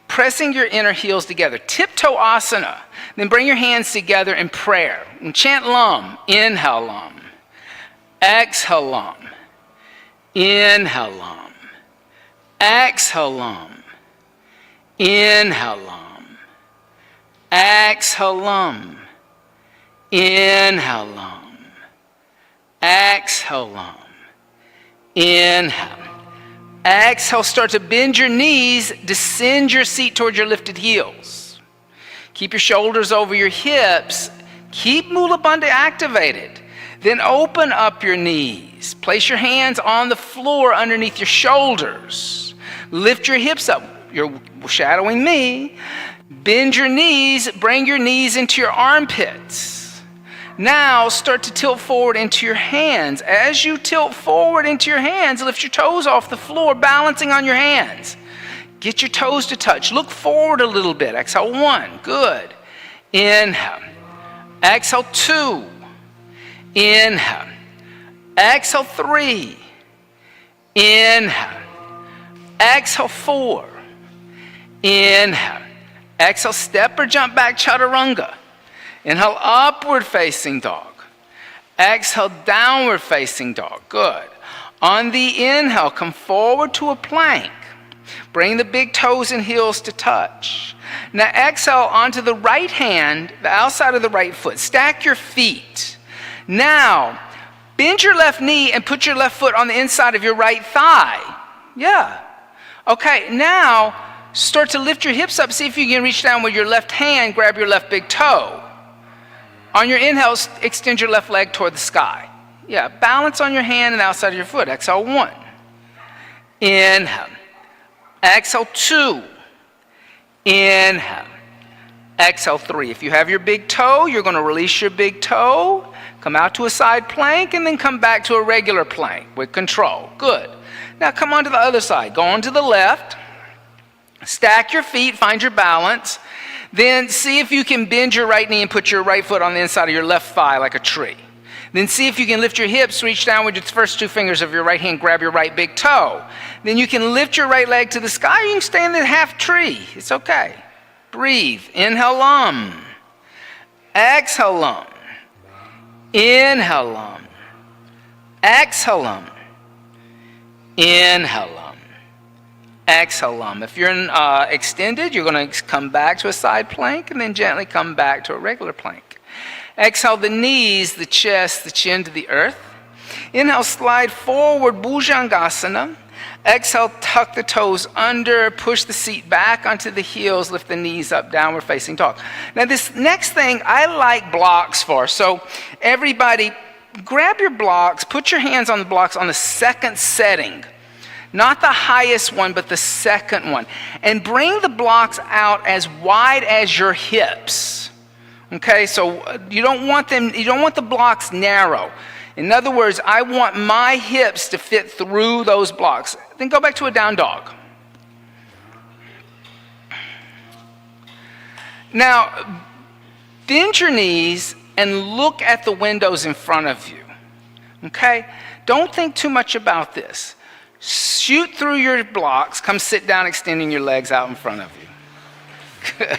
Speaker 1: pressing your inner heels together. Tiptoe asana. Then bring your hands together in prayer. And chant lum. Inhale, lum. Exhale, lum. Inhale, lum. Exhale, lum. Inhale, lum. Exhale, lum. Inhale, lum. Exhale, lum. Inhale. Exhale, start to bend your knees, descend your seat towards your lifted heels. Keep your shoulders over your hips. Keep Mula Bandha activated. Then open up your knees. Place your hands on the floor underneath your shoulders. Lift your hips up. You're shadowing me. Bend your knees. Bring your knees into your armpits. Now start to tilt forward into your hands. As you tilt forward into your hands, lift your toes off the floor, balancing on your hands. Get your toes to touch. Look forward a little bit. Exhale, 1. Good. Inhale. Exhale, 2. Inhale. Exhale, 3. Inhale. Exhale, 4. Inhale. Exhale, step or jump back, chaturanga. Inhale, upward facing dog. Exhale, downward facing dog. Good. On the inhale, come forward to a plank. Bring the big toes and heels to touch. Now exhale onto the right hand, the outside of the right foot. Stack your feet. Now, bend your left knee and put your left foot on the inside of your right thigh. Yeah. Okay, now start to lift your hips up. See if you can reach down with your left hand, grab your left big toe. On your inhale, extend your left leg toward the sky. Yeah, balance on your hand and the outside of your foot. Exhale, 1. Inhale. Exhale, 2. Inhale. Exhale, 3. If you have your big toe, you're going to release your big toe, come out to a side plank, and then come back to a regular plank with control. Good. Now come on to the other side. Go on to the left. Stack your feet, find your balance. Then see if you can bend your right knee and put your right foot on the inside of your left thigh like a tree. Then see if you can lift your hips, reach down with your first 2 fingers of your right hand, grab your right big toe. Then you can lift your right leg to the sky, you can stay in the half tree. It's okay. Breathe. Inhale, lum. Exhale, lum. Inhale, lum. Exhale, lum. Inhale, lum. Exhale, lum. If you're extended, you're going to come back to a side plank and then gently come back to a regular plank. Exhale the knees, the chest, the chin to the earth. Inhale, slide forward, Bhujangasana. Exhale, tuck the toes under, push the seat back onto the heels, lift the knees up, downward facing dog. Now this next thing I like blocks for. So everybody grab your blocks, put your hands on the blocks on the second setting. Not the highest one, but the second one. And bring the blocks out as wide as your hips. Okay, so you don't want the blocks narrow. In other words, I want my hips to fit through those blocks. Then go back to a down dog. Now, bend your knees and look at the windows in front of you. Okay? Don't think too much about this. Shoot through your blocks, come sit down extending your legs out in front of you. Good.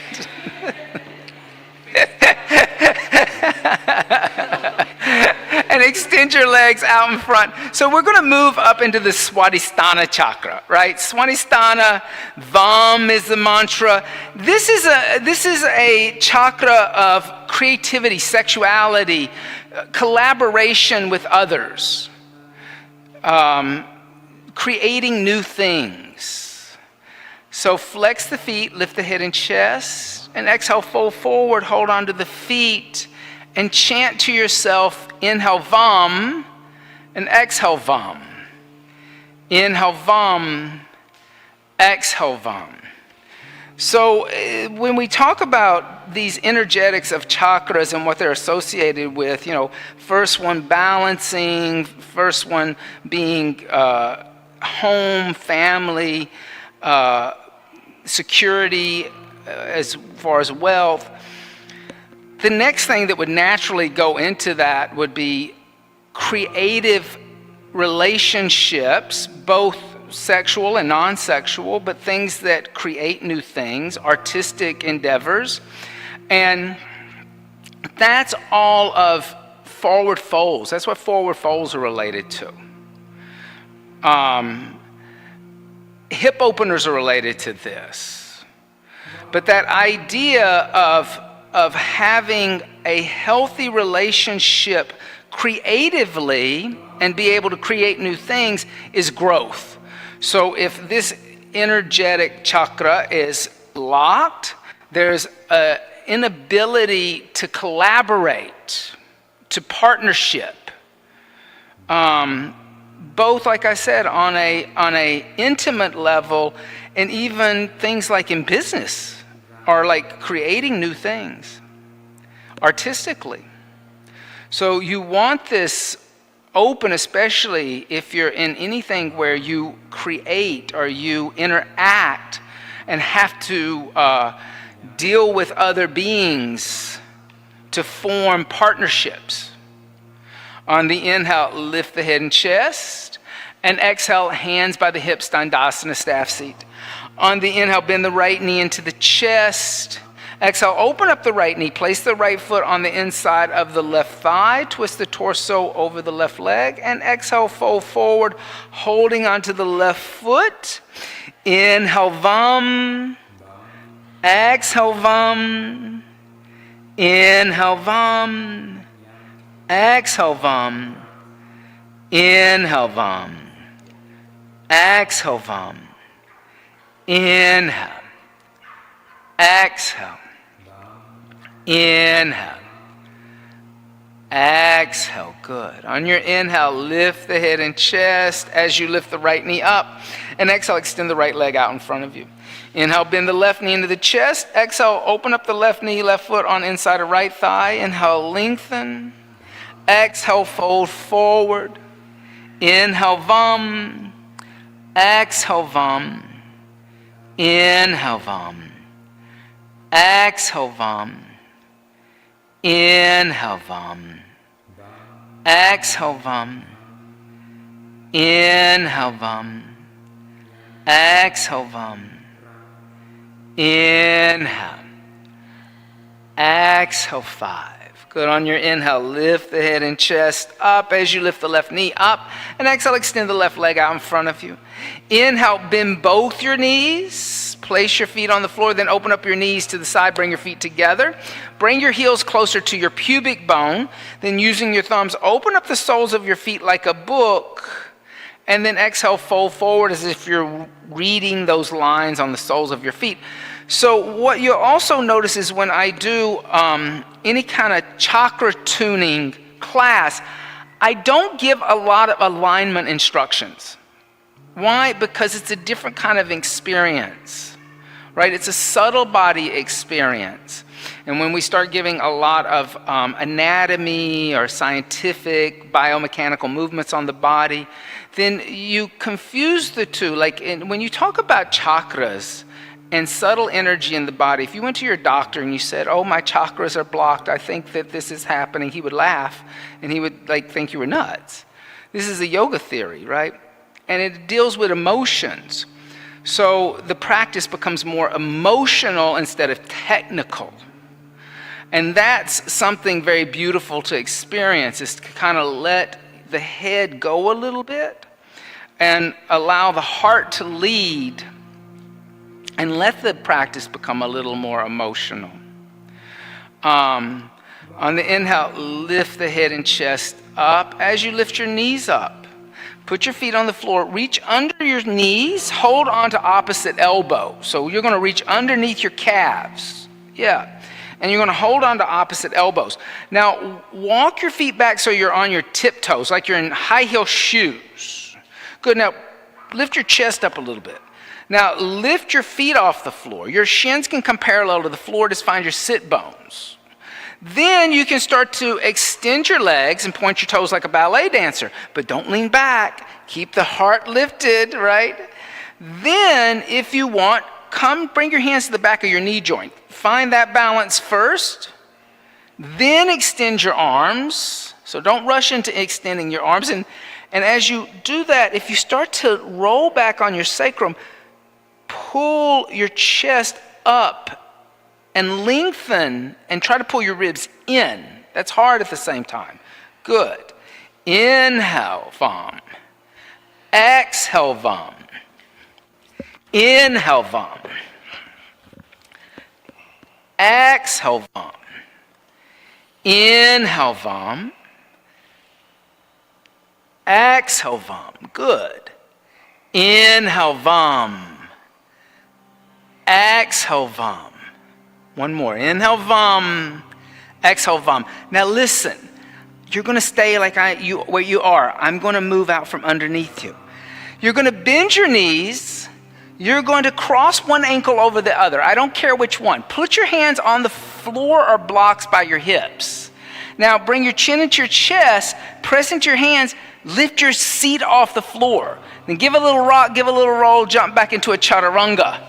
Speaker 1: And extend your legs out in front. So we're going to move up into the Swadhisthana chakra, right? Swadhisthana, Vam is the mantra. This is a chakra of creativity, sexuality, collaboration with others, creating new things. So flex the feet, lift the head and chest, and exhale, fold forward, hold on to the feet, and chant to yourself, inhale Vam, and exhale Vam. Inhale Vam, exhale Vam. So when we talk about these energetics of chakras and what they're associated with, first one balancing, first one being home, family, security, as far as wealth. The next thing that would naturally go into that would be creative relationships, both sexual and non-sexual, but things that create new things, artistic endeavors. And that's all of forward folds. That's what forward folds are related to. Hip openers are related to this. But that idea of having a healthy relationship creatively and be able to create new things is growth. So if this energetic chakra is blocked, there's an inability to collaborate, to partnership. Both, like I said, on a intimate level, and even things like in business, or like creating new things artistically. So you want this open, especially if you're in anything where you create or you interact and have to deal with other beings to form partnerships. On the inhale, lift the head and chest. And exhale, hands by the hips, Dandasana, staff seat. On the inhale, bend the right knee into the chest. Exhale, open up the right knee. Place the right foot on the inside of the left thigh. Twist the torso over the left leg. And exhale, fold forward, holding onto the left foot. Inhale, Vam. Exhale, Vam. Inhale, Vam. Exhale, Vam. Inhale, Vam. Exhale, Vam. Inhale. Exhale. Inhale. Exhale. Good. On your inhale, lift the head and chest as you lift the right knee up. And exhale, extend the right leg out in front of you. Inhale, bend the left knee into the chest. Exhale, open up the left knee, left foot on inside of right thigh. Inhale, lengthen. Exhale, fold forward. Inhale, Vam. Exhale, Vam. Inhale, Vam. Exhale, Vam. Inhale, Vam. Exhale, Vam. Inhale, Vam. Exhale, Vam. Inhale. Exhale, 5. Good. On your inhale, lift the head and chest up as you lift the left knee up. And exhale, extend the left leg out in front of you. Inhale, bend both your knees. Place your feet on the floor, then open up your knees to the side. Bring your feet together. Bring your heels closer to your pubic bone. Then using your thumbs, open up the soles of your feet like a book. And then exhale, fold forward as if you're reading those lines on the soles of your feet. So what you'll also notice is when I do any kind of chakra tuning class, I don't give a lot of alignment instructions. Why? Because it's a different kind of experience, right? It's a subtle body experience. And when we start giving a lot of anatomy or scientific biomechanical movements on the body, then you confuse the two. Like when you talk about chakras and subtle energy in the body, if you went to your doctor and you said, "Oh, my chakras are blocked, I think that this is happening," he would laugh and he would think you were nuts. This is a yoga theory, right? And it deals with emotions. So the practice becomes more emotional instead of technical. And that's something very beautiful to experience, is to kind of let the head go a little bit and allow the heart to lead and let the practice become a little more emotional. On the inhale, lift the head and chest up. As you lift your knees up, put your feet on the floor, reach under your knees, hold on to opposite elbow. So you're going to reach underneath your calves. Yeah. And you're going to hold on to opposite elbows. Now, walk your feet back so you're on your tiptoes, like you're in high heel shoes. Good. Now, lift your chest up a little bit. Now, lift your feet off the floor. Your shins can come parallel to the floor. Just find your sit bones. Then you can start to extend your legs and point your toes like a ballet dancer. But don't lean back. Keep the heart lifted, right? Then, if you want, bring your hands to the back of your knee joint. Find that balance first. Then extend your arms. So don't rush into extending your arms. And as you do that, if you start to roll back on your sacrum, pull your chest up and lengthen and try to pull your ribs in. That's hard at the same time. Good. Inhale, Vam. Exhale, Vam. Inhale, Vam. Exhale, Vam. Inhale, Vam. Exhale, Vam. Good. Inhale, Vam. Exhale, Vam. One more. Inhale, Vam. Exhale, Vam. Now listen. You're going to stay like where you are. I'm going to move out from underneath you. You're going to bend your knees. You're going to cross one ankle over the other. I don't care which one. Put your hands on the floor or blocks by your hips. Now bring your chin into your chest. Press into your hands. Lift your seat off the floor. Then give a little rock, give a little roll, jump back into a chaturanga.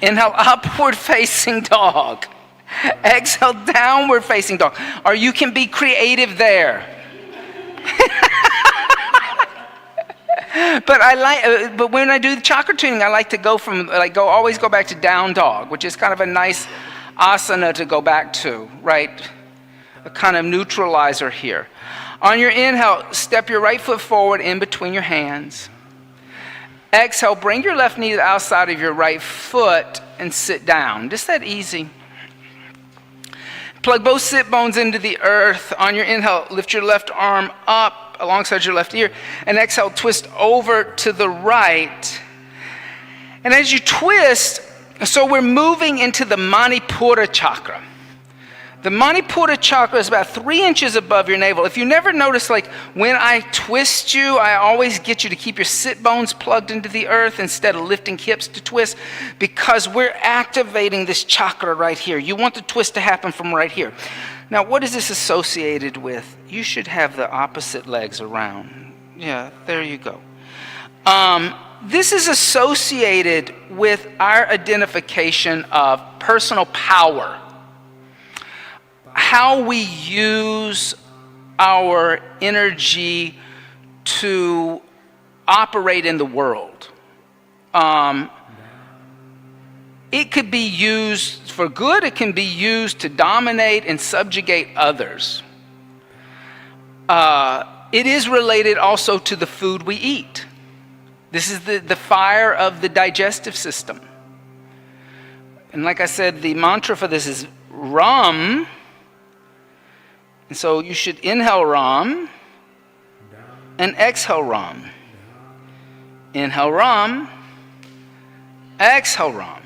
Speaker 1: Inhale, upward facing dog. Exhale, downward facing dog. Or you can be creative there. But when I do the chakra tuning, I like to always go back to down dog, which is kind of a nice asana to go back to, right? A kind of neutralizer here. On your inhale, step your right foot forward in between your hands. Exhale, bring your left knee to the outside of your right foot and sit down. Just that easy. Plug both sit bones into the earth. On your inhale, lift your left arm up alongside your left ear. And exhale, twist over to the right. And as you twist, so we're moving into the Manipura chakra. The Manipura chakra is about 3 inches above your navel. If you never notice, like when I twist you, I always get you to keep your sit bones plugged into the earth instead of lifting hips to twist, because we're activating this chakra right here. You want the twist to happen from right here. Now, what is this associated with? You should have the opposite legs around. Yeah, there you go. This is associated with our identification of personal power. How we use our energy to operate in the world. It could be used for good. It can be used to dominate and subjugate others. It is related also to the food we eat. This is the fire of the digestive system. And like I said, the mantra for this is Ram. And so you should inhale Ram and exhale Ram. Inhale Ram, exhale Ram.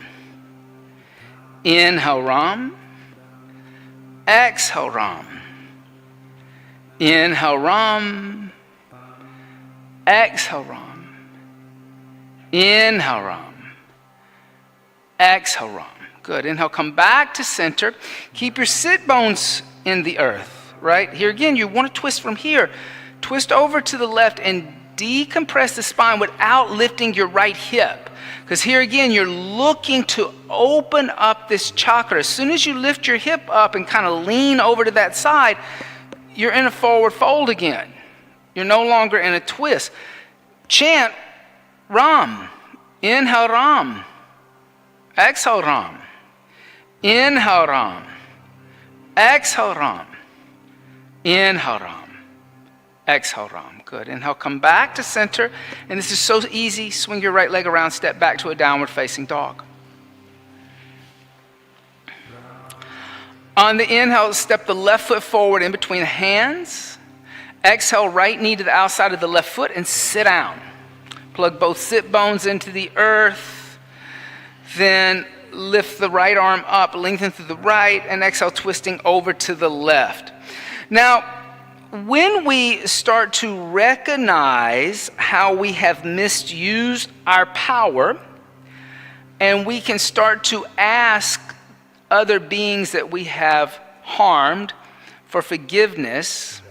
Speaker 1: Inhale Ram, exhale Ram. Inhale Ram, exhale Ram. Inhale Ram, exhale Ram. Good. Inhale, come back to center. Keep your sit bones in the earth. Right? Here again, you want to twist from here. Twist over to the left and decompress the spine without lifting your right hip. Because here again, you're looking to open up this chakra. As soon as you lift your hip up and kind of lean over to that side, you're in a forward fold again. You're no longer in a twist. Chant Ram. Inhale Ram. Exhale Ram. Inhale Ram. Exhale Ram. Inhale Ram. Exhale Ram. Good. Inhale, come back to center. And this is so easy. Swing your right leg around, step back to a downward facing dog. On the inhale, step the left foot forward in between the hands. Exhale, right knee to the outside of the left foot and sit down. Plug both sit bones into the earth. Then lift the right arm up, lengthen to the right, and exhale, twisting over to the left. Now, when we start to recognize how we have misused our power, and we can start to ask other beings that we have harmed for forgiveness,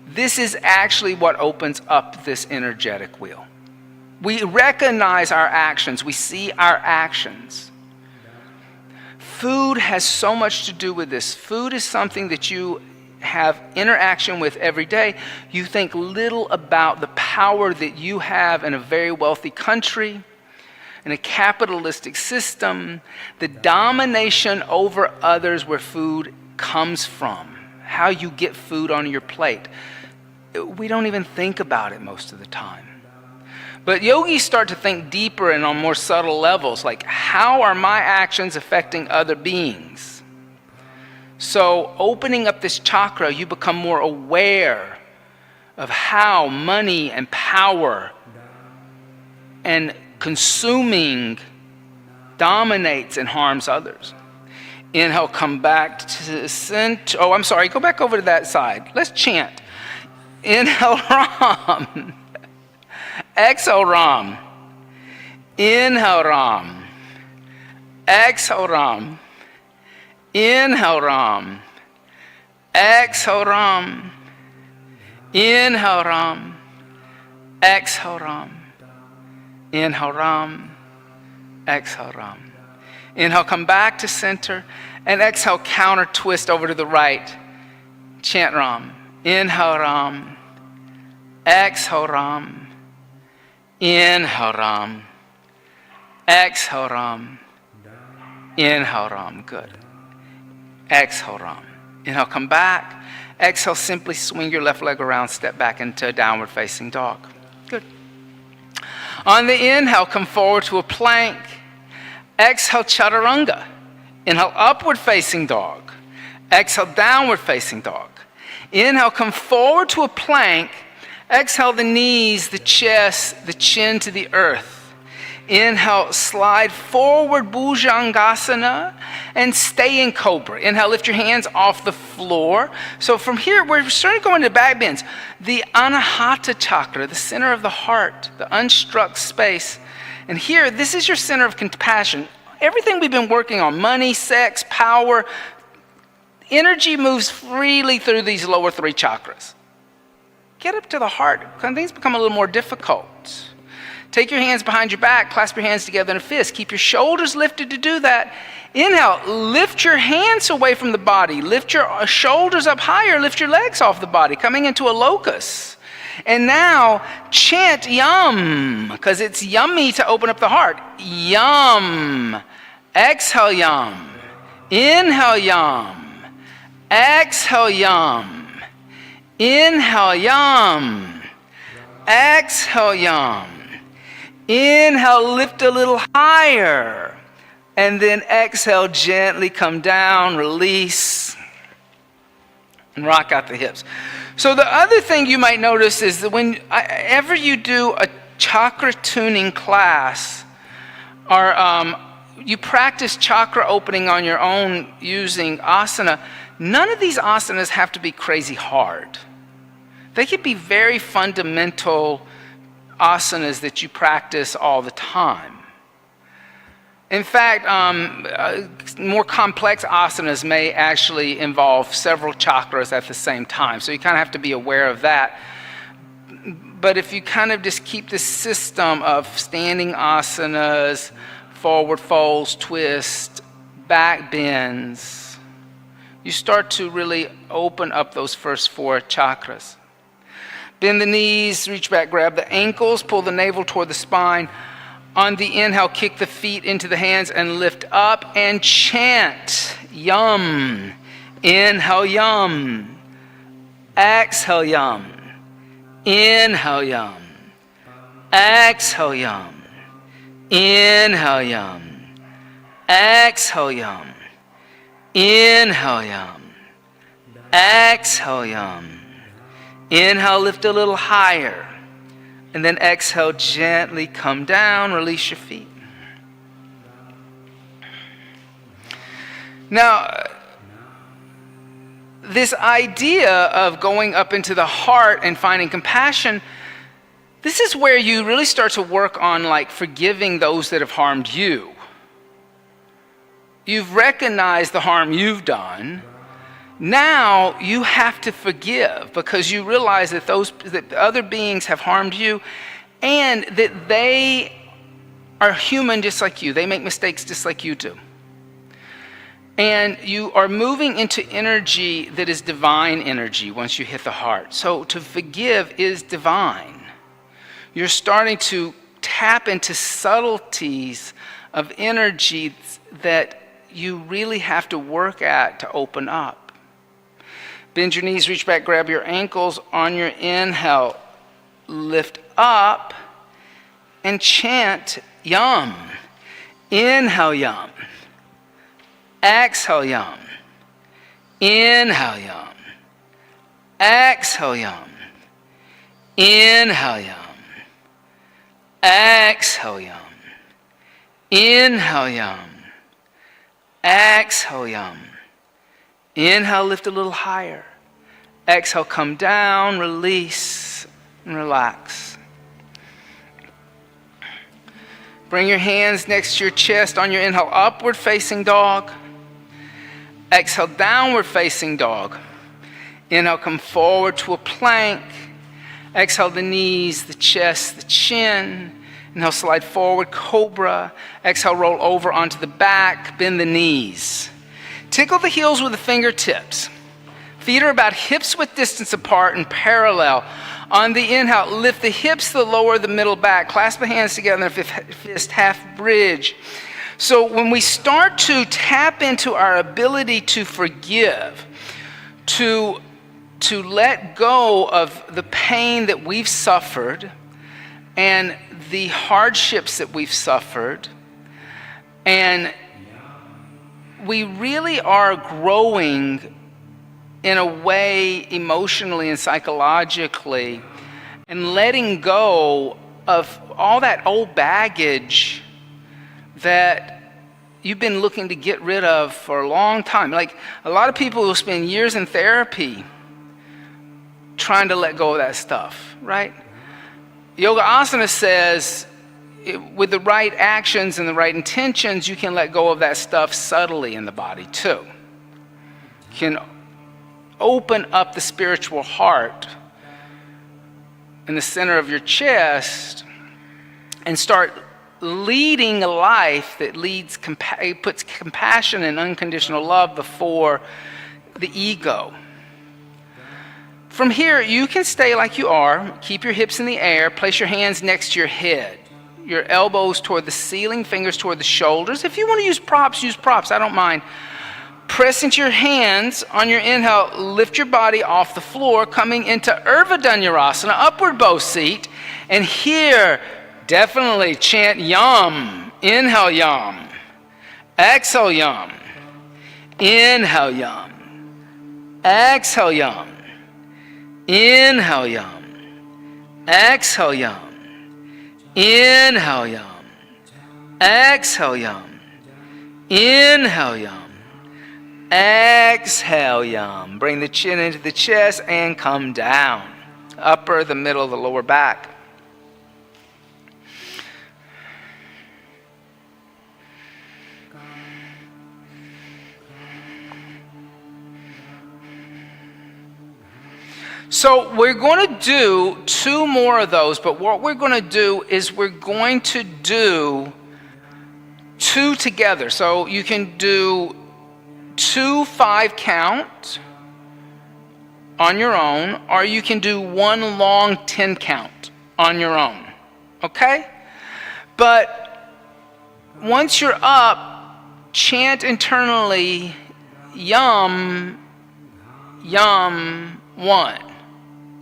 Speaker 1: this is actually what opens up this energetic wheel. We recognize our actions. We see our actions. Food has so much to do with this. Food is something that you have interaction with every day. You think little about the power that you have in a very wealthy country, in a capitalistic system, the domination over others where food comes from, how you get food on your plate. We don't even think about it most of the time. But yogis start to think deeper and on more subtle levels, like how are my actions affecting other beings? So opening up this chakra, you become more aware of how money and power and consuming dominates and harms others. Inhale, come back to the center. Oh, I'm sorry, go back over to that side. Let's chant. Inhale, Ram. Exhale, Ram. Inhale, Ram. Exhale, Ram. Inhale, Ram. Exhale, Ram. Inhale, Ram. Exhale, Ram. Inhale, Ram. Exhale, Ram. Inhale, come back to center. And exhale, counter twist over to the right. Chant Ram. Inhale, Ram. Exhale, Ram. Inhale, Ram. Exhale, Ram. Inhale, Ram. Good. Exhale, Ram. Inhale, come back. Exhale, simply swing your left leg around, step back into a downward facing dog. Good. On the inhale, come forward to a plank. Exhale, chaturanga. Inhale, upward facing dog. Exhale, downward facing dog. Inhale, come forward to a plank. Exhale, the knees, the chest, the chin to the earth. Inhale, slide forward, Bhujangasana, and stay in cobra. Inhale, lift your hands off the floor. So from here, we're starting to go into back bends. The Anahata chakra, the center of the heart, the unstruck space. And here, this is your center of compassion. Everything we've been working on, money, sex, power, energy moves freely through these lower three chakras. Get up to the heart. Things become a little more difficult. Take your hands behind your back, clasp your hands together in a fist. Keep your shoulders lifted to do that. Inhale, lift your hands away from the body. Lift your shoulders up higher. Lift your legs off the body, coming into a locus. And now chant yum, because it's yummy to open up the heart. Yum. Exhale, yum. Inhale, yum. Exhale, yum. Inhale, yum. Exhale, yum. Inhale, lift a little higher. And then exhale, gently come down, release, and rock out the hips. So the other thing you might notice is that whenever you do a chakra tuning class, or you practice chakra opening on your own using asana, none of these asanas have to be crazy hard. They could be very fundamental asanas that you practice all the time. In fact, more complex asanas may actually involve several chakras at the same time. So you kind of have to be aware of that. But if you kind of just keep this system of standing asanas, forward folds, twists, back bends, you start to really open up those first four chakras. Bend the knees, reach back, grab the ankles, pull the navel toward the spine. On the inhale, kick the feet into the hands and lift up and chant yum. Inhale, yum. Exhale, yum. Inhale, yum. Exhale, yum. Inhale, yum. Exhale, yum. Inhale, yum. Exhale, yum. Inhale, lift a little higher. And then exhale, gently come down, release your feet. Now, this idea of going up into the heart and finding compassion, this is where you really start to work on forgiving those that have harmed you. You've recognized the harm you've done. Now you have to forgive because you realize that that other beings have harmed you and that they are human just like you. They make mistakes just like you do. And you are moving into energy that is divine energy once you hit the heart. So to forgive is divine. You're starting to tap into subtleties of energy that you really have to work at to open up. Bend your knees, reach back, grab your ankles. On your inhale, lift up and chant yum. Inhale, yum. Exhale, yum. Inhale, yum. Exhale, yum. Inhale, yum. Exhale, yum. Inhale, yum. Exhale, yum. Inhale, lift a little higher. Exhale, come down, release, and relax. Bring your hands next to your chest on your inhale, upward facing dog. Exhale, downward facing dog. Inhale, come forward to a plank. Exhale, the knees, the chest, the chin. Inhale, slide forward, cobra. Exhale, roll over onto the back, bend the knees. Tickle the heels with the fingertips. Feet are about hips width distance apart and parallel. On the inhale, lift the hips to the lower of the middle back. Clasp the hands together in a fist half bridge. So when we start to tap into our ability to forgive, to let go of the pain that we've suffered and the hardships that we've suffered, and we really are growing in a way emotionally and psychologically, and letting go of all that old baggage that you've been looking to get rid of for a long time. Like a lot of people will spend years in therapy trying to let go of that stuff, right? Yoga Asana says with the right actions and the right intentions, you can let go of that stuff subtly in the body too. You can open up the spiritual heart in the center of your chest and start leading a life that puts compassion and unconditional love before the ego. From here, you can stay like you are. Keep your hips in the air. Place your hands next to your head. Your elbows toward the ceiling, fingers toward the shoulders. If you want to use props, use props. I don't mind. Press into your hands. On your inhale, lift your body off the floor, coming into Urban Sadhu upward bow seat. And here, definitely chant yum. Inhale yum. Exhale yum. Inhale yum. Exhale yum. Inhale yum. Exhale yum. Inhale yum. Exhale yum. Inhale yum. Exhale yum. Bring the chin into the chest and come down. Upper, the middle, the lower back. So we're going to do 2 more of those, but what we're going to do is we're going to do 2 together. So you can do 2 5 count on your own, or you can do 1 long 10 count on your own. Okay? But once you're up, chant internally, yum, yum, 1.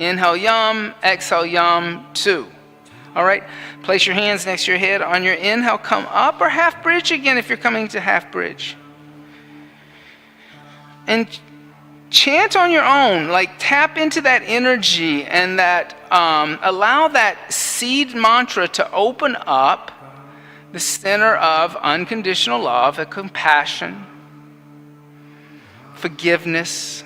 Speaker 1: Inhale, yum. Exhale, yum, 2. All right? Place your hands next to your head. On your inhale, come up or half bridge again if you're coming to half bridge. And chant on your own. Like tap into that energy and that allow that seed mantra to open up the center of unconditional love, and compassion, forgiveness.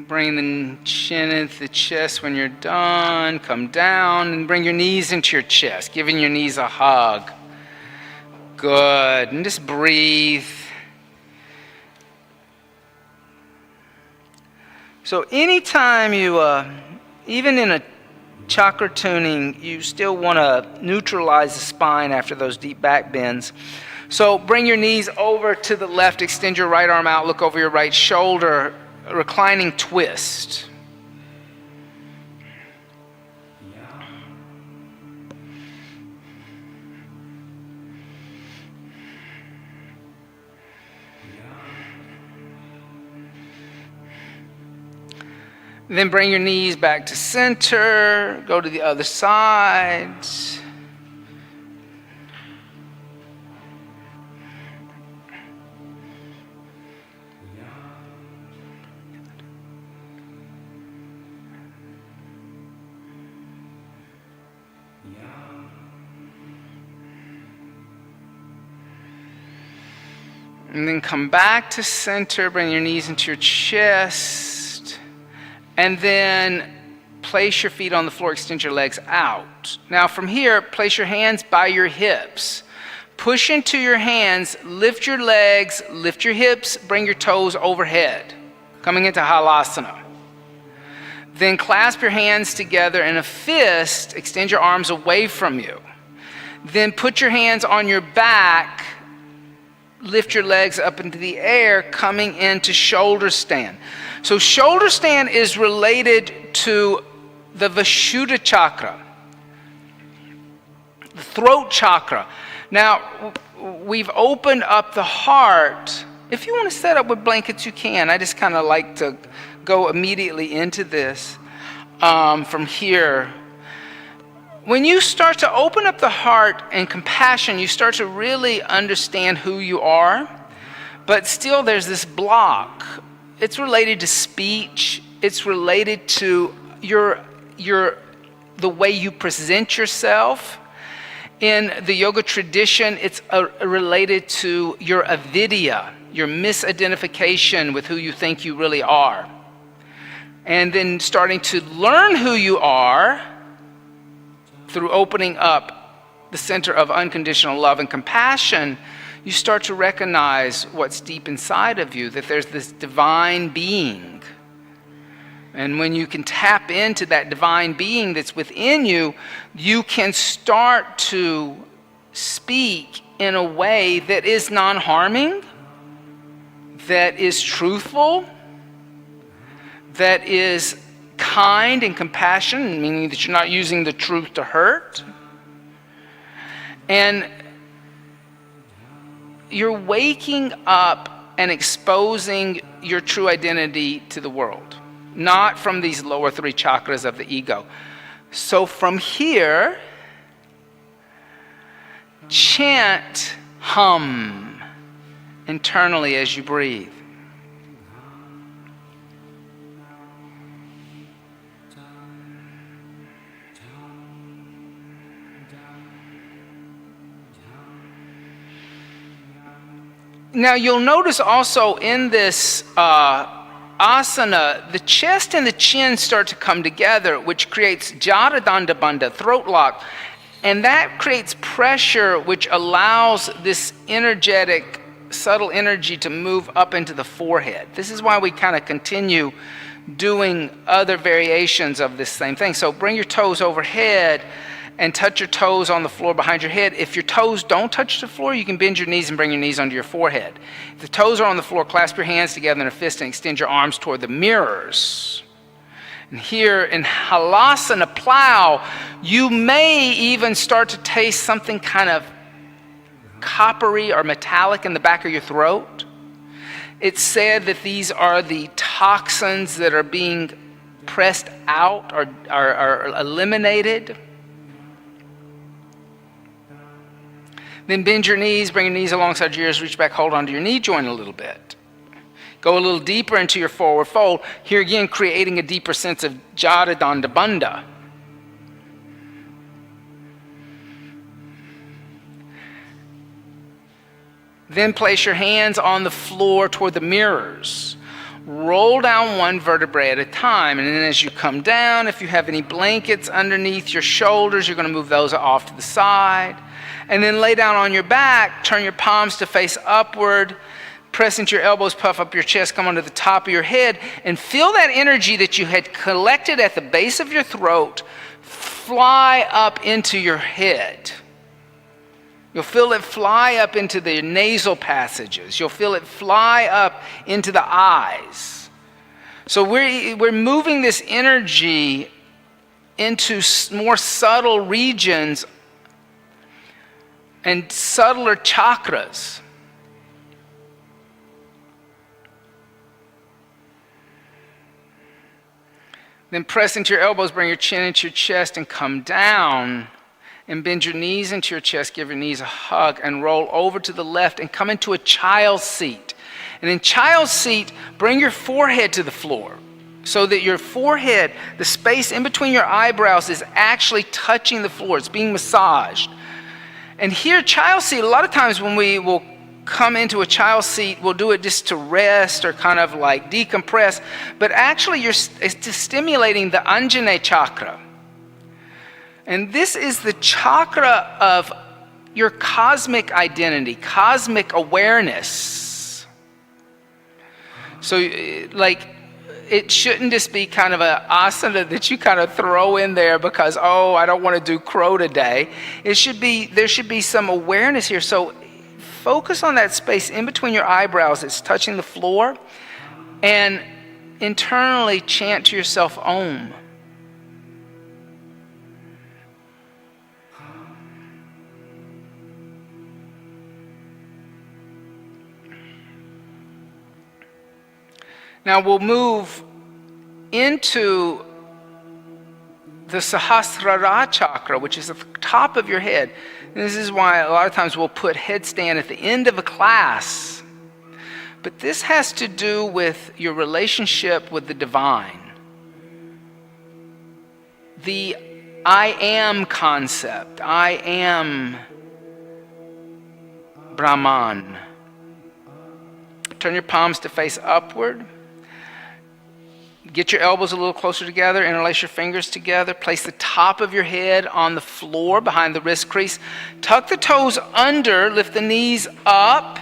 Speaker 1: Bring the chin into the chest when you're done. Come down and bring your knees into your chest, giving your knees a hug. Good. And just breathe. So anytime you, even in a chakra tuning, you still want to neutralize the spine after those deep back bends. So bring your knees over to the left, extend your right arm out, look over your right shoulder, a reclining twist. Then bring your knees back to center. Go to the other side. And then come back to center, bring your knees into your chest, and then place your feet on the floor, extend your legs out. Now from here, place your hands by your hips. Push into your hands, lift your legs, lift your hips, bring your toes overhead, coming into Halasana. Then clasp your hands together in a fist, extend your arms away from you. Then put your hands on your back, lift your legs up into the air, coming into shoulder stand. So shoulder stand is related to the Vishuddha chakra, the throat chakra. Now, we've opened up the heart. If you want to set up with blankets, you can. I just kind of like to go immediately into this from here. When you start to open up the heart and compassion, you start to really understand who you are, but still there's this block. It's related to speech. It's related to the way you present yourself. In the yoga tradition, it's related to your avidya, your misidentification with who you think you really are. And then starting to learn who you are through opening up the center of unconditional love and compassion, you start to recognize what's deep inside of you, that there's this divine being. And when you can tap into that divine being that's within you, you can start to speak in a way that is non-harming, that is truthful, that is kind and compassion, meaning that you're not using the truth to hurt. And you're waking up and exposing your true identity to the world, not from these lower three chakras of the ego. So from here, chant, hum internally as you breathe. Now you'll notice also in this asana, the chest and the chin start to come together, which creates Jara Danda Bandha, throat lock. And that creates pressure, which allows this energetic, subtle energy to move up into the forehead. This is why we kind of continue doing other variations of this same thing. So bring your toes overhead and touch your toes on the floor behind your head. If your toes don't touch the floor, you can bend your knees and bring your knees under your forehead. If the toes are on the floor, clasp your hands together in a fist and extend your arms toward the mirrors. And here in Halasana plow, you may even start to taste something kind of coppery or metallic in the back of your throat. It's said that these are the toxins that are being pressed out or are eliminated. Then bend your knees, bring your knees alongside your ears, reach back, hold onto your knee joint a little bit. Go a little deeper into your forward fold. Here again, creating a deeper sense of Jara Danda Bandha. Then place your hands on the floor toward the mirrors. Roll down one vertebrae at a time. And then as you come down, if you have any blankets underneath your shoulders, you're going to move those off to the side. And then lay down on your back, turn your palms to face upward, press into your elbows, puff up your chest, come onto the top of your head, and feel that energy that you had collected at the base of your throat fly up into your head. You'll feel it fly up into the nasal passages. You'll feel it fly up into the eyes. So we're moving this energy into more subtle regions and subtler chakras. Then press into your elbows, bring your chin into your chest and come down. And bend your knees into your chest, give your knees a hug, and roll over to the left and come into a child's seat. And in child's seat, bring your forehead to the floor so that your forehead, the space in between your eyebrows, is actually touching the floor. It's being massaged. And here, child's seat, a lot of times when we will come into a child's seat, we'll do it just to rest or kind of like decompress. But actually, it's stimulating the Anjana chakra. And this is the chakra of your cosmic identity, cosmic awareness. So, like, it shouldn't just be kind of an asana that you kind of throw in there because, oh, I don't want to do crow today. There should be some awareness here. So focus on that space in between your eyebrows that's touching the floor, and internally chant to yourself Om. Now we'll move into the Sahasrara chakra, which is at the top of your head. And this is why a lot of times we'll put headstand at the end of a class. But this has to do with your relationship with the divine. The I am concept. I am Brahman. Turn your palms to face upward. Get your elbows a little closer together, interlace your fingers together, place the top of your head on the floor behind the wrist crease. Tuck the toes under, lift the knees up,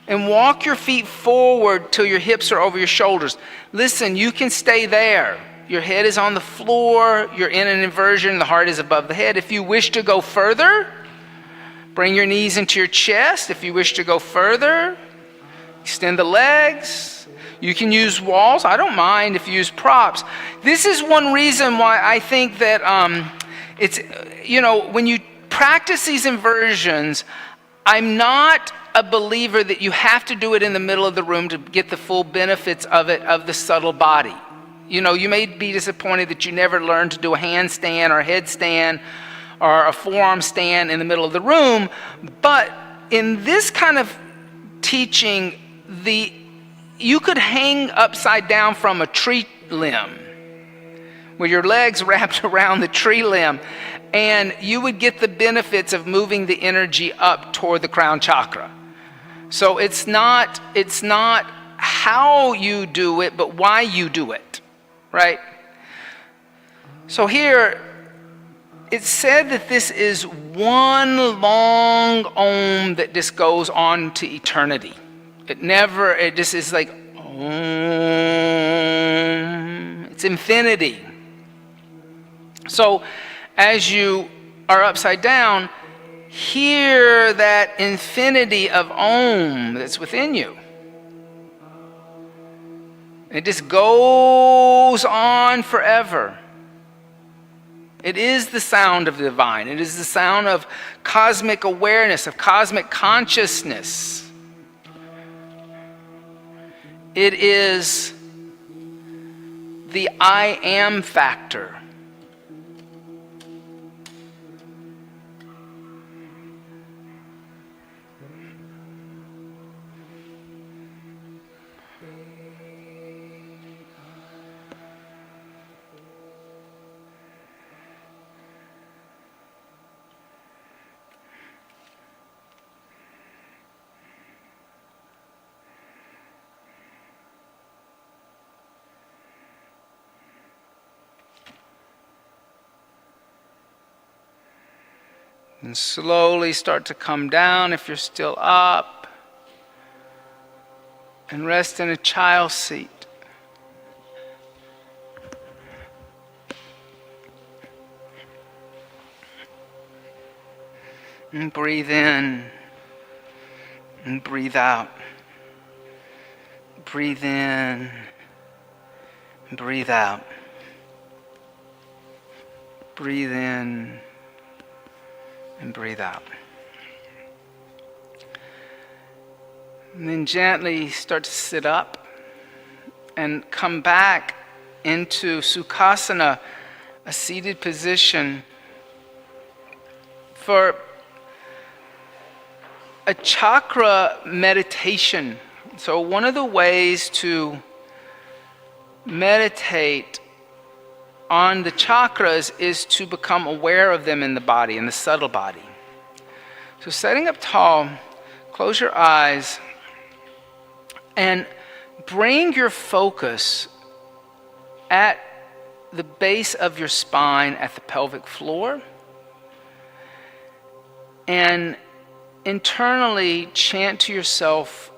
Speaker 1: and walk your feet forward till your hips are over your shoulders. Listen, you can stay there. Your head is on the floor, you're in an inversion, the heart is above the head. If you wish to go further, bring your knees into your chest. If you wish to go further, extend the legs. You can use walls. I don't mind if you use props. This is one reason why I think that it's, when you practice these inversions, I'm not a believer that you have to do it in the middle of the room to get the full benefits of it, of the subtle body. You may be disappointed that you never learned to do a handstand or a headstand or a forearm stand in the middle of the room. But in this kind of teaching, you could hang upside down from a tree limb with your legs wrapped around the tree limb, and you would get the benefits of moving the energy up toward the crown chakra. So it's not how you do it, but why you do it, right? So here, it's said that this is one long Om that just goes on to eternity. It just is like, it's infinity. So as you are upside down, hear that infinity of Om that's within you. It just goes on forever. It is the sound of the divine. It is the sound of cosmic awareness, of cosmic consciousness. It is the I am factor. And slowly start to come down if you're still up. And rest in a child's seat. And breathe in. And breathe out. Breathe in. And breathe out. Breathe in. And breathe out. And then gently start to sit up and come back into Sukhasana, a seated position, for a chakra meditation. So one of the ways to meditate on the chakras is to become aware of them in the body, in the subtle body. So sitting up tall, close your eyes and bring your focus at the base of your spine, at the pelvic floor, and internally chant to yourself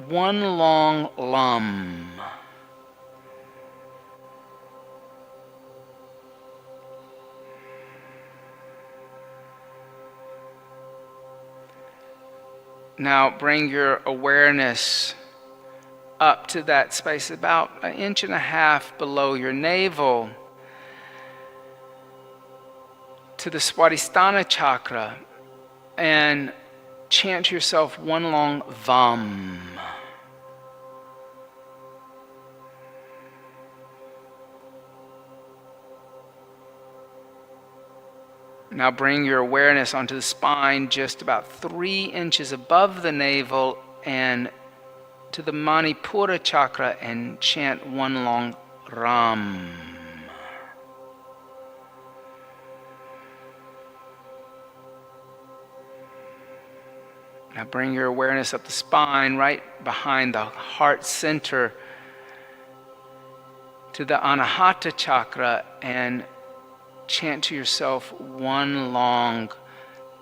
Speaker 1: one long Lam. Now bring your awareness up to that space about 1.5 inches below your navel, to the Swadhisthana chakra, and chant to yourself one long Vam. Now bring your awareness onto the spine just about 3 inches above the navel and to the Manipura chakra, and chant one long Ram. Now bring your awareness up the spine, right behind the heart center, to the Anahata chakra, and chant to yourself one long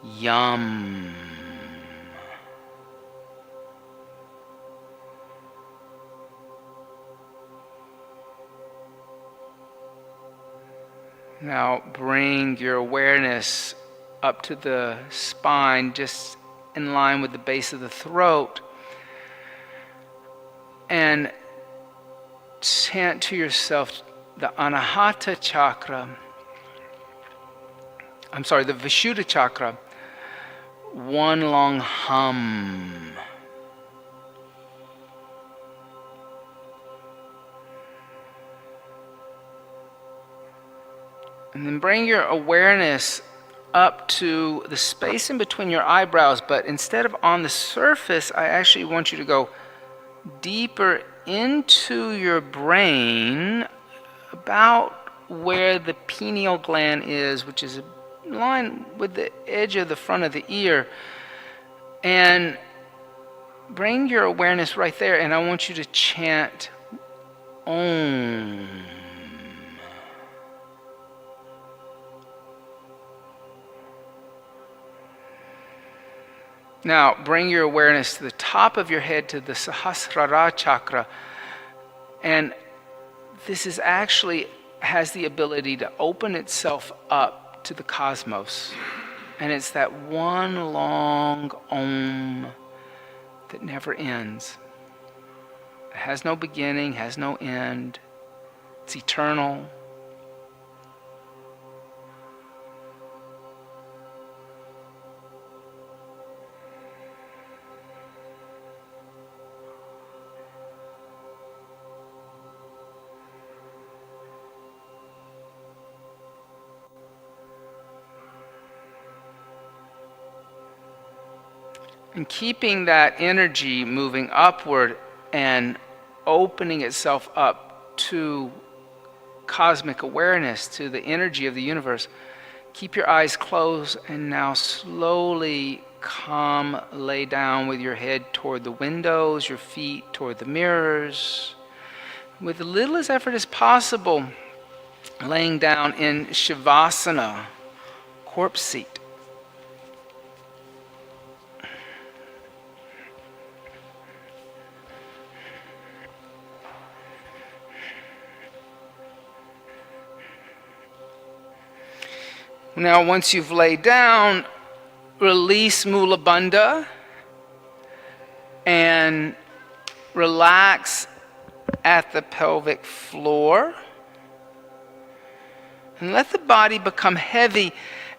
Speaker 1: Yam. Now bring your awareness up to the spine, just in line with the base of the throat, and chant to yourself the Anahata chakra, the Vishuddha chakra, one long hum. And then bring your awareness up to the space in between your eyebrows, but instead of on the surface, I actually want you to go deeper into your brain, about where the pineal gland is, which is in line with the edge of the front of the ear, and bring your awareness right there, and I want you to chant Om. Now bring your awareness to the top of your head, to the Sahasrara chakra, and this is actually has the ability to open itself up to the cosmos, and it's that one long Om that never ends. It has no beginning, has no end. It's eternal. And keeping that energy moving upward and opening itself up to cosmic awareness, to the energy of the universe. Keep your eyes closed, and now slowly lay down with your head toward the windows, your feet toward the mirrors. With as little as effort as possible, laying down in Shavasana, corpse seat. Now, once you've laid down, release Mula Bandha and relax at the pelvic floor. And let the body become heavy,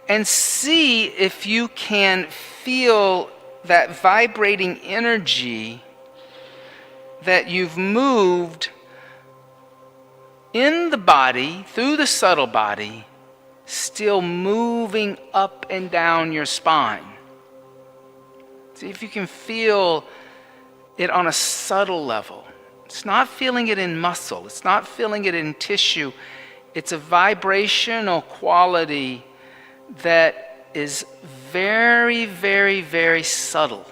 Speaker 1: and see if you can feel that vibrating energy that you've moved in the body, through the subtle body, still moving up and down your spine. See if you can feel it on a subtle level. It's not feeling it in muscle. It's not feeling it in tissue. It's a vibrational quality that is very, very, very subtle.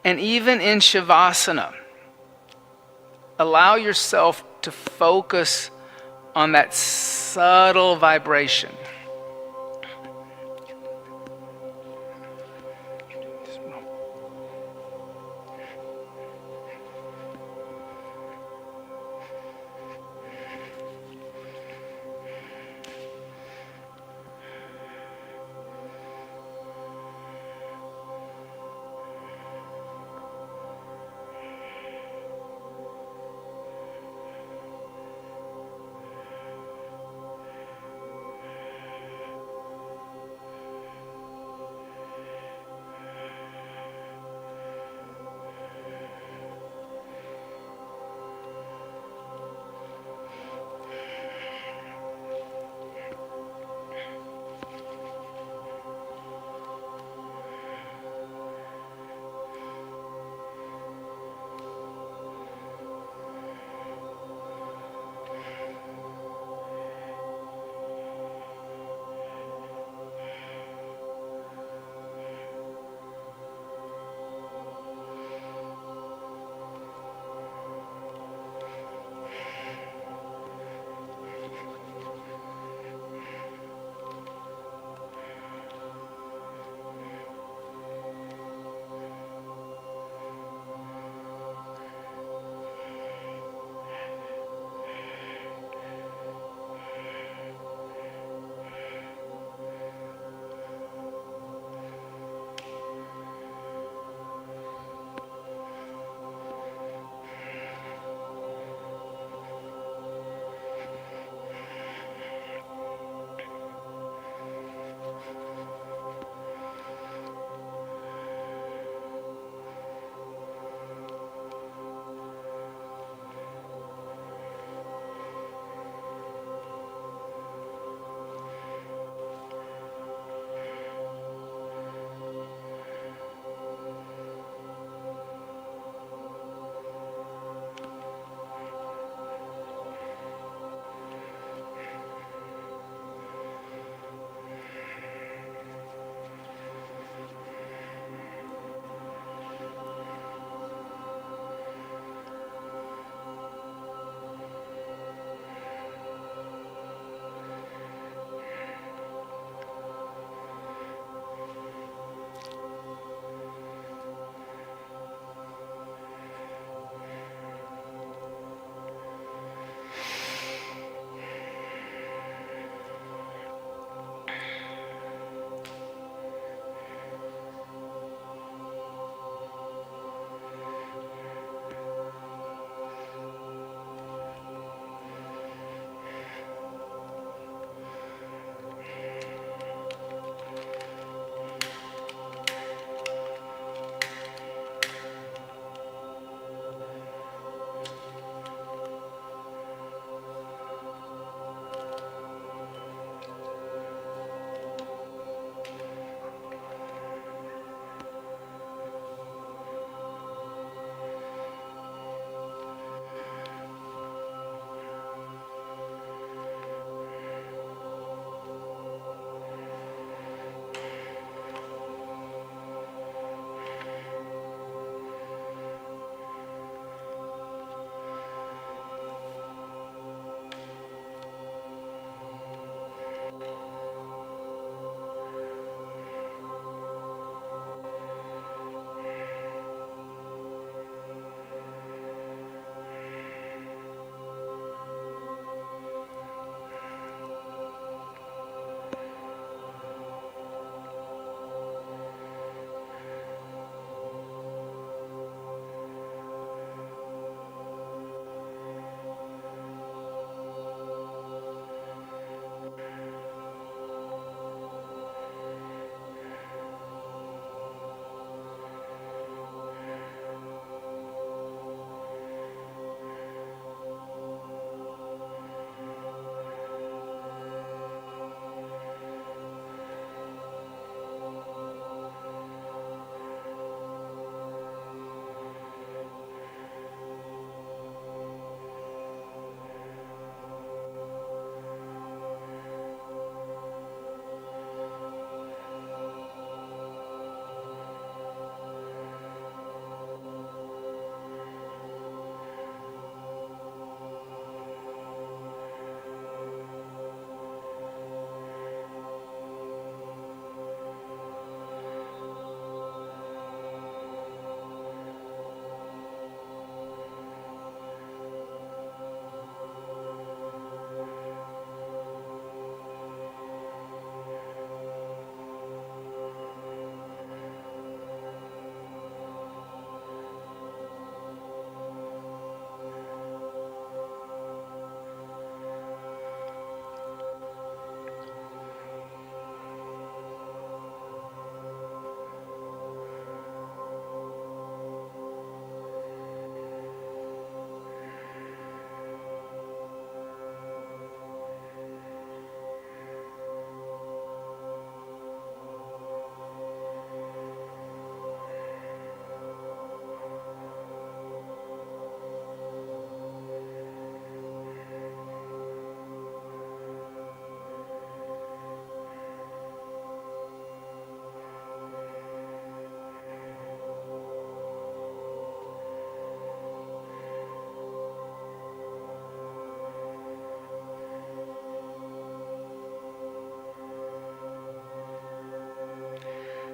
Speaker 1: And even in Shavasana, allow yourself to focus on that subtle vibration.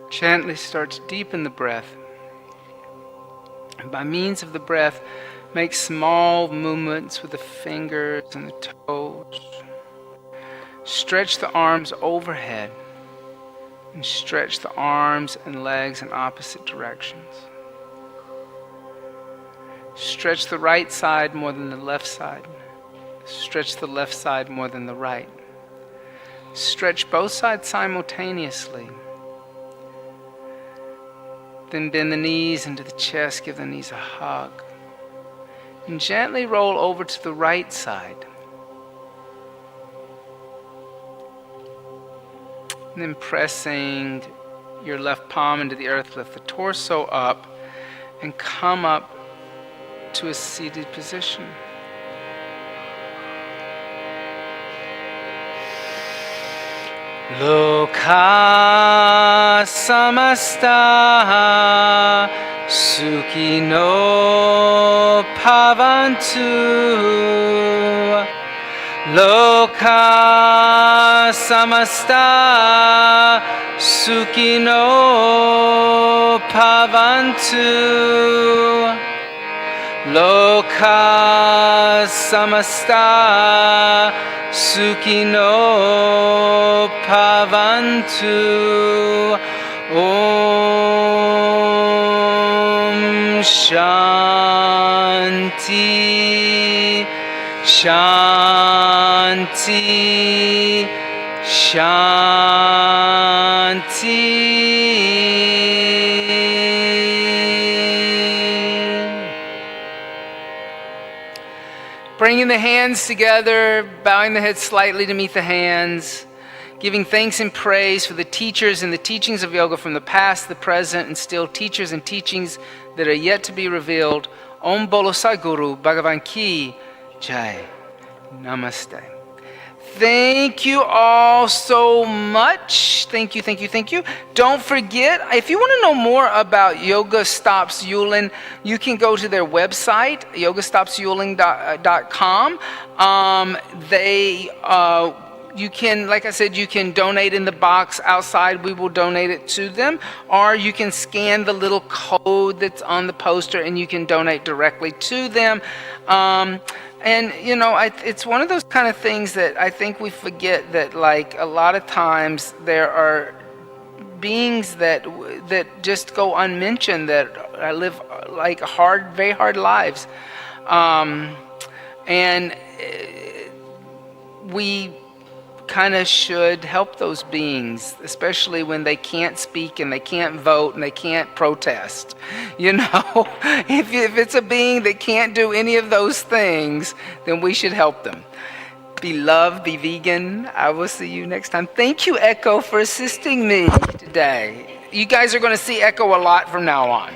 Speaker 1: Gently start to deepen the breath. And by means of the breath, make small movements with the fingers and the toes. Stretch the arms overhead and stretch the arms and legs in opposite directions. Stretch the right side more than the left side. Stretch the left side more than the right. Stretch both sides simultaneously. Then bend the knees into the chest, give the knees a hug. And gently roll over to the right side. And then pressing your left palm into the earth, lift the torso up and come up to a seated position. Loka samasta sukhino bhavantu. Loka samasta sukhino bhavantu. Loka samasta sukhino bhavantu. Om Shanti Shanti Shanti. Bringing the hands together, bowing the head slightly to meet the hands, giving thanks and praise for the teachers and the teachings of yoga from the past, the present, and still teachers and teachings that are yet to be revealed. Om Bolo Sadhguru Bhagavan Ki Jai. Namaste. Thank you all so much. Thank you, thank you, thank you. Don't forget, if you want to know more about Yoga Stops Yulin, you can go to their website, yogastopsyulin.com. You can, like I said, you can donate in the box outside. We will donate it to them. Or you can scan the little code that's on the poster and you can donate directly to them. And, you know, it's one of those kind of things that I think we forget, that, like, a lot of times there are beings that just go unmentioned, that live, like, very hard lives. And we kind of should help those beings, especially when they can't speak and they can't vote and they can't protest. You know, if it's a being that can't do any of those things, then we should help them. Be loved, be vegan. I will see you next time. Thank you, Echo, for assisting me today. You guys are going to see Echo a lot from now on.